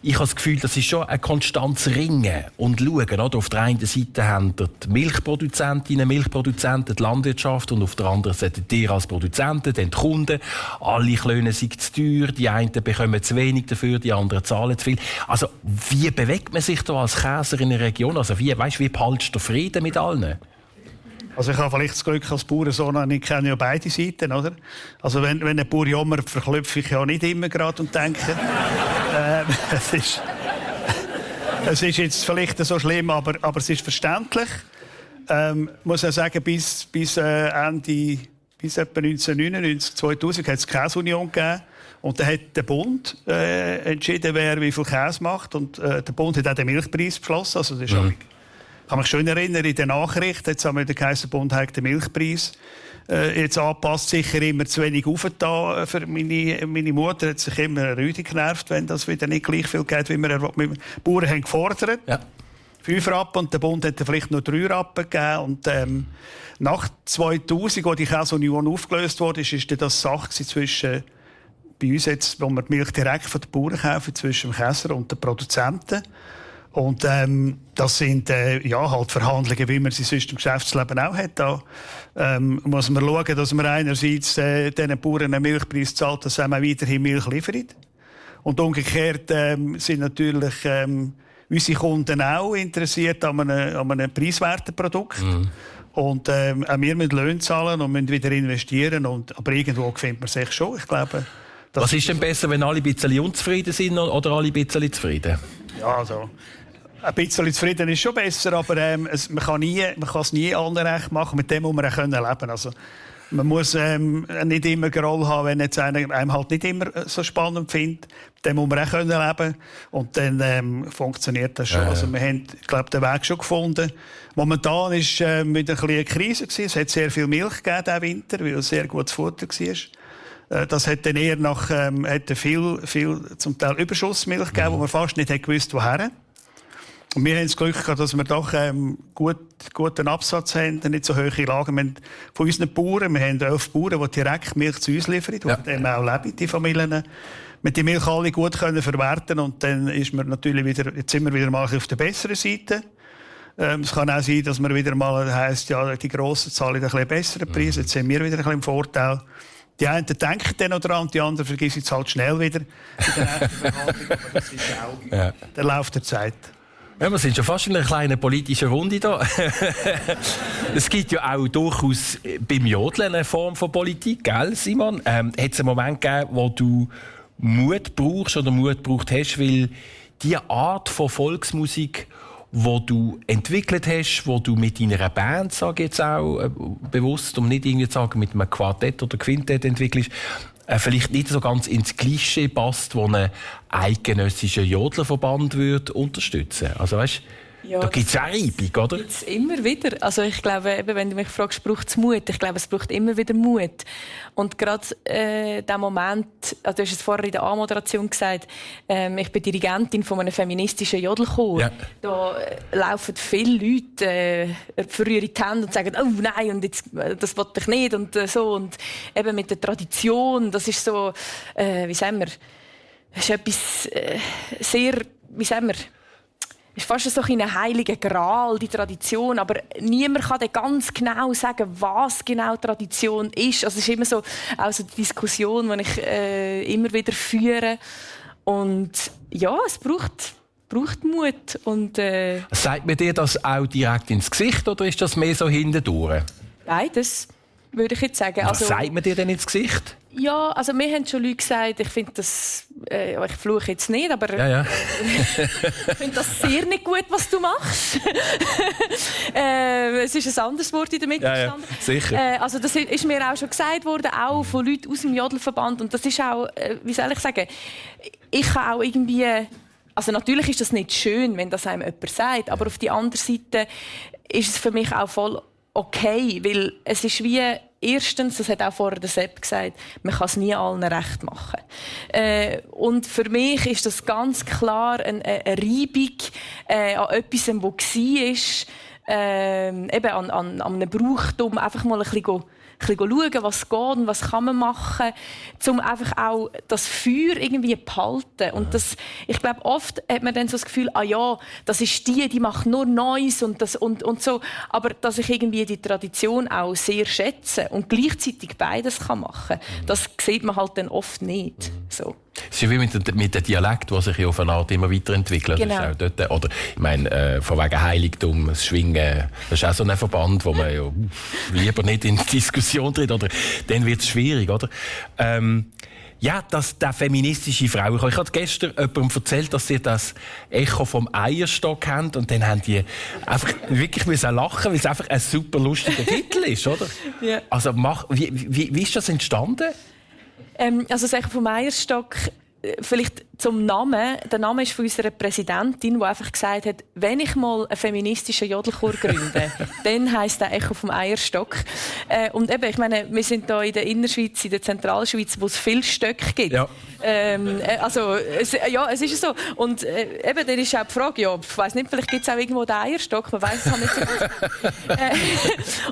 ich habe das Gefühl, das ist schon ein konstantes Ringen und Schauen. Oder? Auf der einen Seite haben die Milchproduzentinnen, Milchproduzenten, die Landwirtschaft und auf der anderen Seite die als Produzenten, dann die Kunden. Alle Klöne sind zu teuer, die einen bekommen zu wenig dafür, die anderen zahlen zu viel. Also wie bewegt man sich da als Käser in einer Region? Also wie behältst du Frieden mit allen? Also ich habe vielleicht das Glück als Bauernsohn, ich kenne ja beide Seiten, oder? Also wenn ein Bauer jammert, verklopfe ich ja nicht immer gerade und denke, es ist jetzt vielleicht so schlimm, aber es ist verständlich. Muss ja sagen, bis etwa 1999, 2000 hat es die Käseunion gegeben. Und dann hat der Bund entschieden, wer wie viel Käse macht. Und der Bund hat auch den Milchpreis beschlossen. Also das ist ich kann mich schön erinnern, in der Nachricht, jetzt haben wir den Bund hat den Milchpreis jetzt angepasst, sicher immer zu wenig aufgetan für meine Mutter. Hat sich immer rüdig genervt, wenn das wieder nicht gleich viel geht, wie wir die Bauern haben gefordert. Ja. 5 Rappen und der Bund hat vielleicht nur 3 Rappen gegeben. Und nach 2000, als die Käseunion aufgelöst wurde, ist das Sache zwischen bei uns jetzt, wo wir die Milch direkt von den Bauern kaufen, zwischen dem Käser und den Produzenten. Und das sind halt Verhandlungen, wie man sie sonst im Geschäftsleben auch hat. Da muss man schauen, dass man einerseits diesen Bauern einen Milchpreis zahlt, dass sie weiterhin Milch liefern. Und umgekehrt sind natürlich unsere Kunden auch interessiert an einem preiswerten Produkt. Und auch wir müssen Löhne zahlen und müssen wieder investieren. Aber irgendwo findet man sich schon. Ich glaube, was ist denn besser, wenn alle ein bisschen unzufrieden sind oder alle ein bisschen zufrieden? Ja, also ein bisschen zufrieden ist schon besser, aber man kann es nie allen recht machen. Mit dem muss man auch leben können. Also, man muss nicht immer Groll haben, wenn jetzt einer einem halt nicht immer so spannend findet. Mit dem muss man auch leben können. Und dann funktioniert das schon. Also, wir haben, glaube den Weg schon gefunden. Momentan war es wieder ein bisschen eine Krise. Es hat sehr viel Milch gegeben diesen Winter, weil es sehr gutes Futter war. Das hat dann eher viel zum Teil Überschussmilch gegeben, wo man fast nicht gewusst woher. Und wir haben das Glück gehabt, dass wir doch guten Absatz haben, nicht so hohe Lagen. Wir haben von unseren Bauern, wir haben 11 Bauern, die direkt Milch zu uns liefern, die eben auch leben, die Familien. Mit die Milch alle gut können verwerten und dann ist man natürlich jetzt sind wir wieder mal auf der besseren Seite. Es kann auch sein, dass man wieder mal heisst, ja, die Grossen zahlen ein bisschen besseren Preis. Jetzt sind wir wieder ein bisschen im Vorteil. Die einen denken dann noch dran, die anderen vergessen es halt schnell wieder in der nächsten Verhandlung. Aber das ist auch der Lauf der Zeit. Ja, wir sind schon fast in einer kleinen politischen Runde da. Es gibt ja auch durchaus beim Jodeln eine Form von Politik, gell, Simon? Hat es einen Moment gegeben, wo du Mut brauchst oder Mut gebraucht hast, weil die Art von Volksmusik, die du entwickelt hast, die du mit deiner Band, sage ich jetzt auch bewusst, um nicht irgendwie zu sagen, mit einem Quartett oder Quintett entwickelst, vielleicht nicht so ganz ins Klischee passt, das ein eidgenössischer Jodlerverband würde unterstützen. Also weißt, ja, da gibt es eine Reibung, oder? Gibt's immer wieder. Also ich glaube, eben, wenn du mich fragst, braucht es Mut? Ich glaube, es braucht immer wieder Mut. Und gerade der Moment, also du hast es vorher in der Anmoderation gesagt, ich bin Dirigentin von einem feministischen Jodelchor. Ja. Da laufen viele Leute verrühren die Hände und sagen, oh nein, und jetzt, das will ich nicht und so. Und eben mit der Tradition, das ist so, wie sagen wir, das ist etwas sehr, wie sagen wir, ist fast so ein heiliger Gral, die Tradition. Aber niemand kann ganz genau sagen, was genau Tradition ist. Also es ist immer so, auch so die Diskussion, die ich immer wieder führe. Und ja, es braucht Mut. Und, sagt man dir das auch direkt ins Gesicht oder ist das mehr so hintendurch? Beides, würde ich jetzt sagen. Was sagt man dir denn ins Gesicht? Ja, also mir haben schon Leute gesagt, ich finde das, ich fluche jetzt nicht, aber ich finde das sehr nicht gut, was du machst. Es ist ein anderes Wort in der Mitte gestanden. Ja, sicher. Also das ist mir auch schon gesagt worden, auch von Leuten aus dem Jodelverband. Und das ist auch, wie soll ich sagen, ich kann auch irgendwie, also natürlich ist das nicht schön, wenn das einem jemand sagt, aber auf die andere Seite ist es für mich auch voll okay, weil es ist wie, erstens, das hat auch vorher der Sepp gesagt, man kann es nie allen recht machen. Und für mich ist das ganz klar eine Reibung an etwas, was war, eben an einem Brauchtum, einfach mal ein bisschen schauen, was geht und was kann man machen, um einfach auch das Feuer irgendwie zu behalten. Und das, ich glaube, oft hat man dann so das Gefühl, ah ja, das ist die macht nur Neues und so. Aber dass ich irgendwie die Tradition auch sehr schätze und gleichzeitig beides kann machen, das sieht man halt dann oft nicht. So. Es ist ja wie mit dem Dialekt, der sich ja auf eine Art immer weiterentwickelt. Genau. Das ist auch dort, oder, ich meine, von wegen Heiligtum, das Schwingen, das ist auch so ein Verband, wo man ja lieber nicht in die Diskussion tritt, oder dann wird es schwierig, oder? Ja, der feministische Frauenchor. Ich habe gestern jemandem erzählt, dass sie das Echo vom Eierstock haben und dann haben die einfach wirklich müssen lachen, weil es einfach ein super lustiger Titel ist, oder? Ja. Also wie ist das entstanden? Also das Echo vom Eierstock, vielleicht zum Namen. Der Name ist von unserer Präsidentin, die einfach gesagt hat, wenn ich mal einen feministischen Jodelchor gründe, dann heisst der Echo vom Eierstock. Und eben, ich meine, wir sind hier in der Innerschweiz, in der Zentralschweiz, wo es viele Stöcke gibt. Ja. Es ist so. Und eben, dann ist auch die Frage, ja, ich weiss nicht, vielleicht gibt es auch irgendwo den Eierstock, man weiss es halt nicht so gut.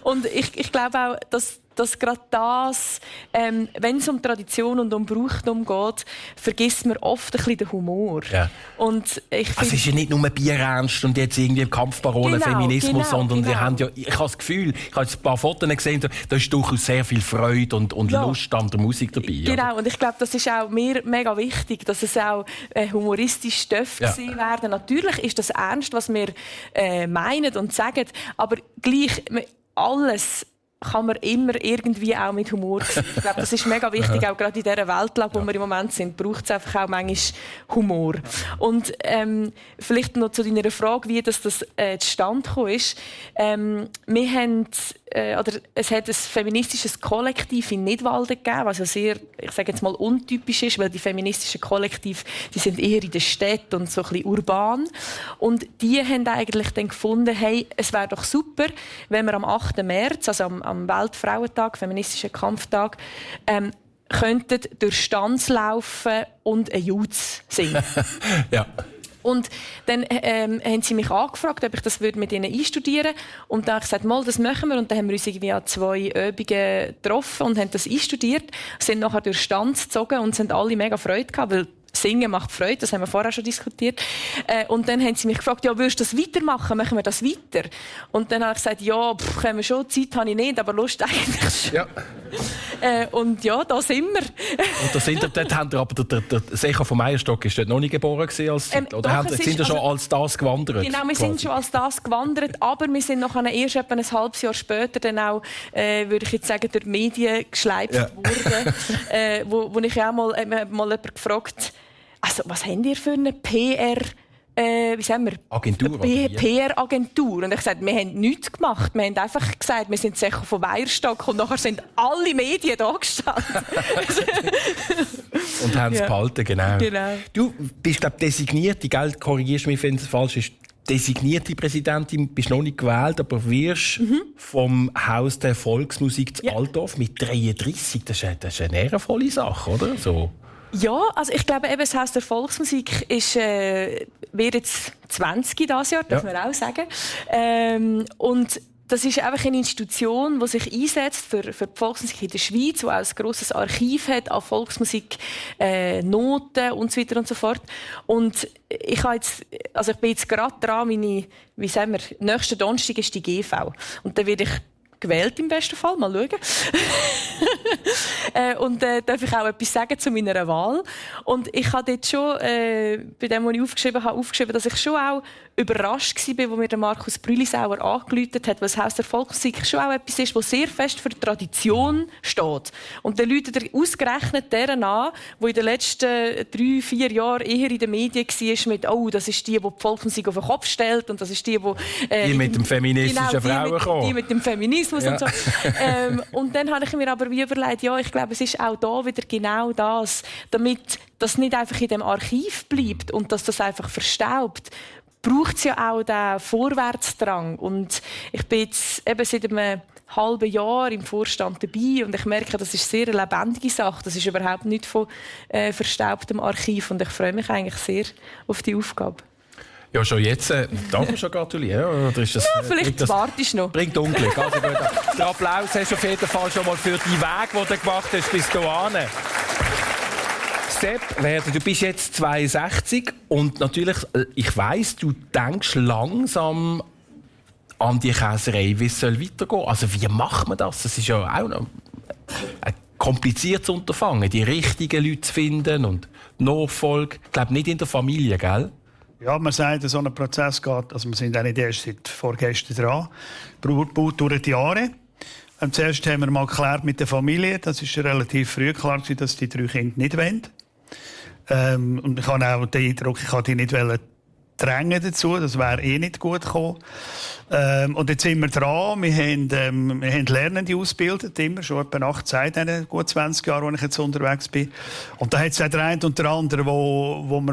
Und ich glaube auch, dass gerade das, wenn es um Tradition und um Brauchtum geht, vergisst man oft ein bisschen den Humor. Ja. Und ich es ist ja nicht nur Bierernst und jetzt irgendwie Kampfparole, Feminismus, sondern wir haben ja, ich habe das Gefühl, ich habe jetzt ein paar Fotos gesehen, da ist durchaus sehr viel Freude und Lust an der Musik dabei. Genau, oder? Und ich glaube, das ist auch mir mega wichtig, dass es auch humoristisch gesehen werden. Natürlich ist das ernst, was wir meinen und sagen, aber gleich alles kann man immer irgendwie auch mit Humor sehen. Ich glaube, das ist mega wichtig, auch gerade in dieser Weltlage, wo wir im Moment sind, braucht es einfach auch manchmal Humor. Und vielleicht noch zu deiner Frage, wie das zustande gekommen ist. Wir haben, es hat ein feministisches Kollektiv in Nidwalden gegeben, was ja sehr, ich sage jetzt mal, untypisch ist, weil die feministischen Kollektive, die sind eher in der Stadt und so ein bisschen urban. Und die haben eigentlich dann gefunden, hey, es wäre doch super, wenn wir am 8. März, also am Weltfrauentag, feministischen Kampftag, könnten durch Stanz laufen und einen Jutz singen. Ja. Und dann haben sie mich angefragt, ob ich das mit ihnen einstudieren würde. Und dann habe ich gesagt, mal, das machen wir. Und dann haben wir uns irgendwie an 2 Übungen getroffen und haben das einstudiert. Sind nachher durch Stanz gezogen und sind alle mega Freude gehabt, weil Singen macht Freude, das haben wir vorher schon diskutiert. Und dann haben sie mich gefragt, ja, würdest du das weitermachen? Machen wir das weiter? Und dann habe ich gesagt, ja, können wir schon, Zeit habe ich nicht, aber Lust eigentlich schon. Ja. Und ja, da sind wir. Und dort haben wir aber das Echo vom Eierstock ist dort noch nicht geboren gewesen als Zeit, oder sind wir schon als das gewandert? Genau, wir sind schon als das gewandert, aber wir sind noch erst etwa ein halbes Jahr später dann auch, würde ich jetzt sagen, durch die Medien geschleift worden, wo ich auch mal jemanden gefragt, also, was habt ihr für eine PR? Wie sagen wir? Agentur. PR-Agentur. Und ich sagte, wir haben nichts gemacht. Wir haben einfach gesagt, wir sind sicher vom Eierstock und nachher sind alle Medien da gestanden. Und haben es behalten, genau. Du bist, glaube ich, designierte, gell? Korrigierst mich, wenn es falsch ist. Designierte Präsidentin, bist noch nicht gewählt, aber wirst vom Haus der Volksmusik zu Altdorf mit 33. Das ist eine ehrenvolle Sache, oder? So. Ja, also ich glaube, eben das Haus der Volksmusik ist, wird jetzt 20 dieses Jahr, darf man auch sagen. Und das ist einfach eine Institution, die sich einsetzt für die Volksmusik in der Schweiz, die auch ein grosses Archiv hat an Volksmusik, Noten und so weiter und so fort. Und ich bin jetzt gerade dran, nächsten Donnerstag ist die GV. Und dann werde ich gewählt im besten Fall, mal schauen. Und darf ich auch etwas sagen zu meiner Wahl. Und ich habe dort schon, bei dem, was ich aufgeschrieben habe, dass ich schon auch überrascht war, als mir der Markus Brülisauer angerufen hat, weil das Haus der Volksmusik schon auch etwas ist, das sehr fest für die Tradition steht. Und dann läutet er ausgerechnet deren an, die in den letzten 3-4 Jahren eher in den Medien war, mit «Oh, das ist die Volksmusik auf den Kopf stellt» und das ist die mit dem feministischen Frauenchor. Die mit dem Feminismus und so. Und dann habe ich mir aber wie überlegt, ja, ich glaube, es ist auch da wieder genau das, damit das nicht einfach in dem Archiv bleibt und dass das einfach verstaubt, braucht es ja auch den Vorwärtsdrang. Und ich bin jetzt eben seit einem halben Jahr im Vorstand dabei und ich merke, das ist sehr eine lebendige Sache. Das ist überhaupt nicht von verstaubtem Archiv und ich freue mich eigentlich sehr auf die Aufgabe. Ja, schon jetzt darf man schon gratulieren. Oder ist das, vielleicht wartest du noch. Bringt Unglück. Also, den Applaus hast du auf jeden Fall schon mal für die Weg, den du gemacht hast, bis hierhin. Sepp, du bist jetzt 62 und natürlich, ich weiss, du denkst langsam an die Käserei, wie es weitergehen soll. Also wie macht man das? Das ist ja auch noch eine kompliziertes Unterfangen, die richtigen Leute zu finden und Nachfolge. Ich glaube, nicht in der Familie, gell? Ja, man sagt, so ein Prozess geht, also wir sind auch nicht erst seit vorgestern dran, braucht durch die Jahre. Zuerst haben wir mal geklärt mit der Familie, das ist relativ früh klar gewesen, dass die 3 Kinder nicht wollen. Und ich habe auch den Eindruck, ich wollte die nicht drängen dazu, das wäre nicht gut gekommen. Und jetzt sind wir dran, wir haben Lernende ausgebildet, immer, schon etwa 18, gut 20 Jahre, als ich jetzt unterwegs bin. Und da hat es auch den einen und den anderen, wo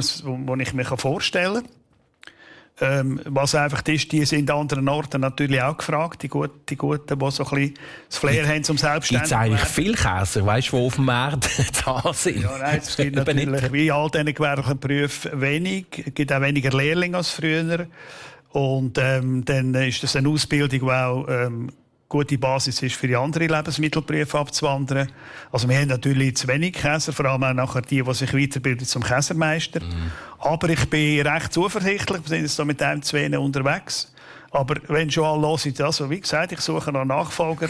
ich mir vorstellen kann. Was einfach ist, die sind an anderen Orten natürlich auch gefragt, die Guten, die so ein bisschen das Flair haben zum Selbstständigen. Gibt es eigentlich viele Käser, weißt du, die auf dem Markt da sind? Ja, nein, es gibt natürlich wie all diesen gewerblichen Berufen wenig. Es gibt auch weniger Lehrlinge als früher. Und dann ist das eine Ausbildung, die auch gute Basis ist für die anderen Lebensmittelberufe abzuwandern. Also wir haben natürlich zu wenig Käser, vor allem auch nachher die sich weiterbilden zum Käsermeister. Aber ich bin recht zuversichtlich, wir sind jetzt da mit einem 2 unterwegs. Aber wenn schon alle hören, also wie gesagt, ich suche noch einen Nachfolger.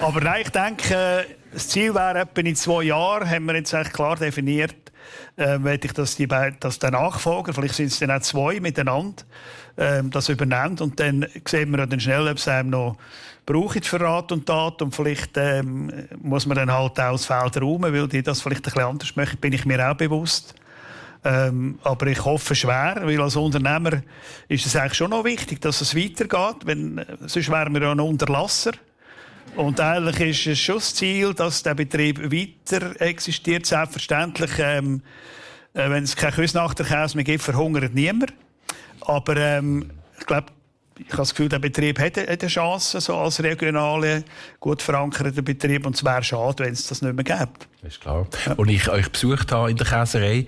Aber nein, ich denke, das Ziel wäre, etwa in 2 Jahren, haben wir jetzt eigentlich klar definiert, möchte ich, dass der Nachfolger, vielleicht sind es dann auch 2 miteinander, das übernimmt. Und dann sehen wir dann schnell, ob es einem noch braucht für Rat und Tat. Und vielleicht muss man dann halt auch das Feld räumen, weil die das vielleicht ein bisschen anders machen, bin ich mir auch bewusst. Aber ich hoffe schwer, weil als Unternehmer ist es eigentlich schon noch wichtig, dass es weitergeht. Sonst wären wir ja ein Unterlasser. Und eigentlich ist es schon das Ziel, dass der Betrieb weiter existiert. Selbstverständlich, wenn es kein Küsnachterkäse mehr gibt, verhungert niemand. Aber ich glaube, ich habe das Gefühl, der Betrieb hat eine Chance, so als regionaler, gut verankerter Betrieb. Und es wäre schade, wenn es das nicht mehr gibt. Das ist klar. Ja. Als ich euch besucht habe in der Käserei,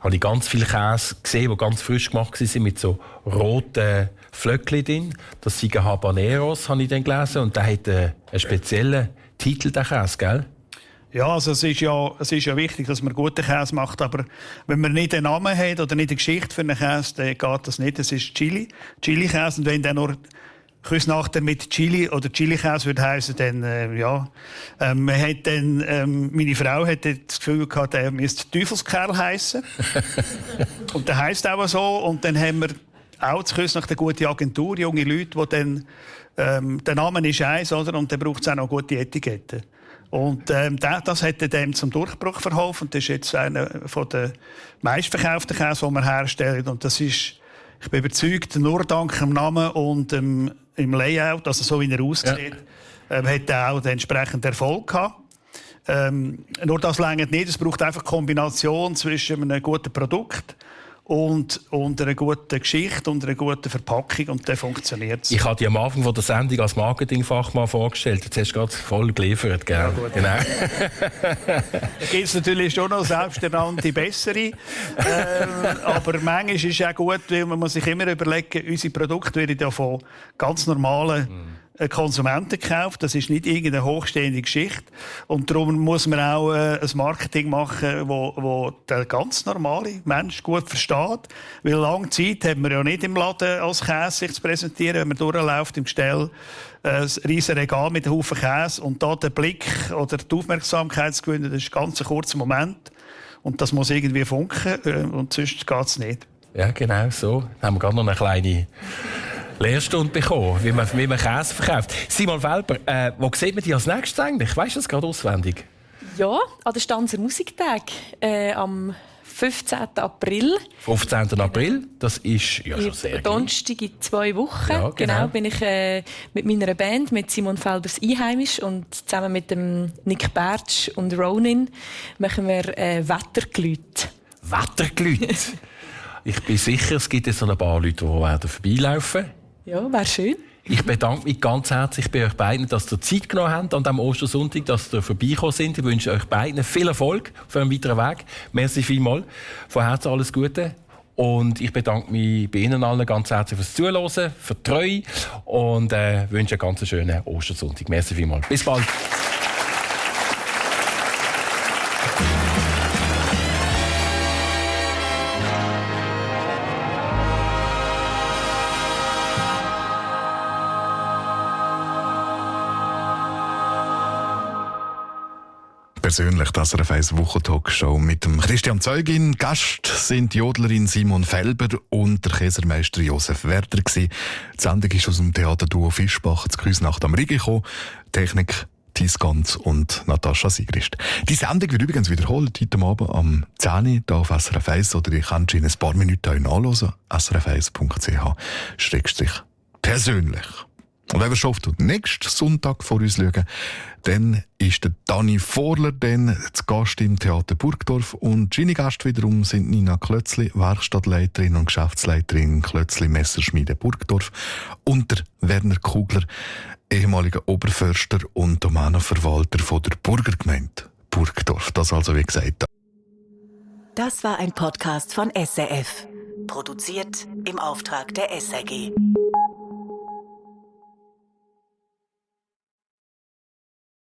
habe ich ganz viele Käse gesehen, die ganz frisch gemacht waren, mit so roten Flöckchen drin. Das sind Habaneros, habe ich dann gelesen. Und der hat einen speziellen Titel, der Käse, gell? Ja, also es ist ja wichtig, dass man guten Käse macht, aber wenn man nicht einen Namen hat oder nicht eine Geschichte für einen Käse, dann geht das nicht. Es ist Chili-Käse, und wenn dann nur Küsnachter mit Chili oder Chili-Käse würde heissen, dann ja. Man hat dann, meine Frau hat das Gefühl gehabt, der müsste Teufelskerl heissen. Und der heisst auch so. Und dann haben wir auch zu Küsnachter eine gute Agentur, junge Leute, die dann, der Name ist eins, oder? Und dann braucht es auch noch gute Etiketten. Und das hat dem zum Durchbruch verholfen. Und das ist jetzt einer der meistverkauften Käse, die wir herstellen. Und das ist, ich bin überzeugt, nur dank dem Namen und im Layout, also so wie er aussieht, hat er auch den entsprechenden Erfolg gehabt. Nur das reicht nicht. Es braucht einfach eine Kombination zwischen einem guten Produkt und einer guten Geschichte und einer guten Verpackung, und dann funktioniert es. Ich habe dich am Anfang von der Sendung als Marketingfachmann vorgestellt. Jetzt hast du gerade voll geliefert, gell? Ja, gut. Genau. Da gibt es natürlich schon noch selbsternannte bessere. Aber manchmal ist es auch gut, weil man muss sich immer überlegen, unsere Produkte werden ja von ganz normalen Konsumenten gekauft. Das ist nicht irgendeine hochstehende Geschichte. Und darum muss man auch ein Marketing machen, wo der ganz normale Mensch gut versteht. Weil lange Zeit haben wir ja nicht im Laden als Käse sich zu präsentieren, wenn man durchläuft im Gestell, ein riesen Regal mit einem Haufen Käse, und da den Blick oder die Aufmerksamkeit zu gewinnen, das ist ein ganz kurzer Moment. Und das muss irgendwie funken, und sonst geht es nicht. Ja, genau so. Dann haben wir gerade noch eine kleine Lehrstunde bekommen, wie man Käse verkauft. Simon Felber, wo sieht man dich als nächstes eigentlich? Weißt du das gerade auswendig? Ja, an der Stanzer Musiktag am 15. April. 15. April, das ist ja schon sehr gut. Donnerstag in 2 Wochen. Ja, genau. Bin ich mit meiner Band, mit Simon Felbers Einheimisch, und zusammen mit dem Nick Bertsch und Ronin machen wir Wetterglüt. Wetterglüt? Ich bin sicher, es gibt jetzt noch ein paar Leute, die vorbeilaufen werden. Ja, wäre schön. Ich bedanke mich ganz herzlich bei euch beiden, dass ihr Zeit genommen habt an diesem Ostersonntag, dass ihr vorbeigekommen sind. Ich wünsche euch beiden viel Erfolg auf einem weiteren Weg. Merci vielmals. Von Herzen alles Gute. Und ich bedanke mich bei Ihnen allen ganz herzlich fürs Zuhören, für die Treue, und wünsche einen ganz schönen Ostersonntag. Merci vielmals. Bis bald. persönlich, das SRF 1 Wochentalkshow mit dem Christian Zeugin. Gast sind die Jodlerin Simon Felber und der Käsermeister Josef Werder gewesen. Die Sendung ist aus dem Theaterduo Fischbach zu Küsnacht am Rigi gekommen. Technik Thies Ganz und Natascha Sigrist. Die Sendung wird übrigens wiederholt heute Abend am 10 Uhr hier auf SRF 1 oder ich kann sie in ein paar Minuten nachhören. srf1.ch/persönlich. Und wenn wir schon auf den nächsten Sonntag vor uns schauen, dann ist der Dani Vorler dann zu Gast im Theater Burgdorf und seine Gäste wiederum sind Nina Klötzli, Werkstattleiterin und Geschäftsleiterin Klötzli Messerschmiede Burgdorf und der Werner Kugler, ehemaliger Oberförster und Domänenverwalter von der Burgergemeinde Burgdorf. Das also wie gesagt. Das war ein Podcast von SRF. Produziert im Auftrag der SRG.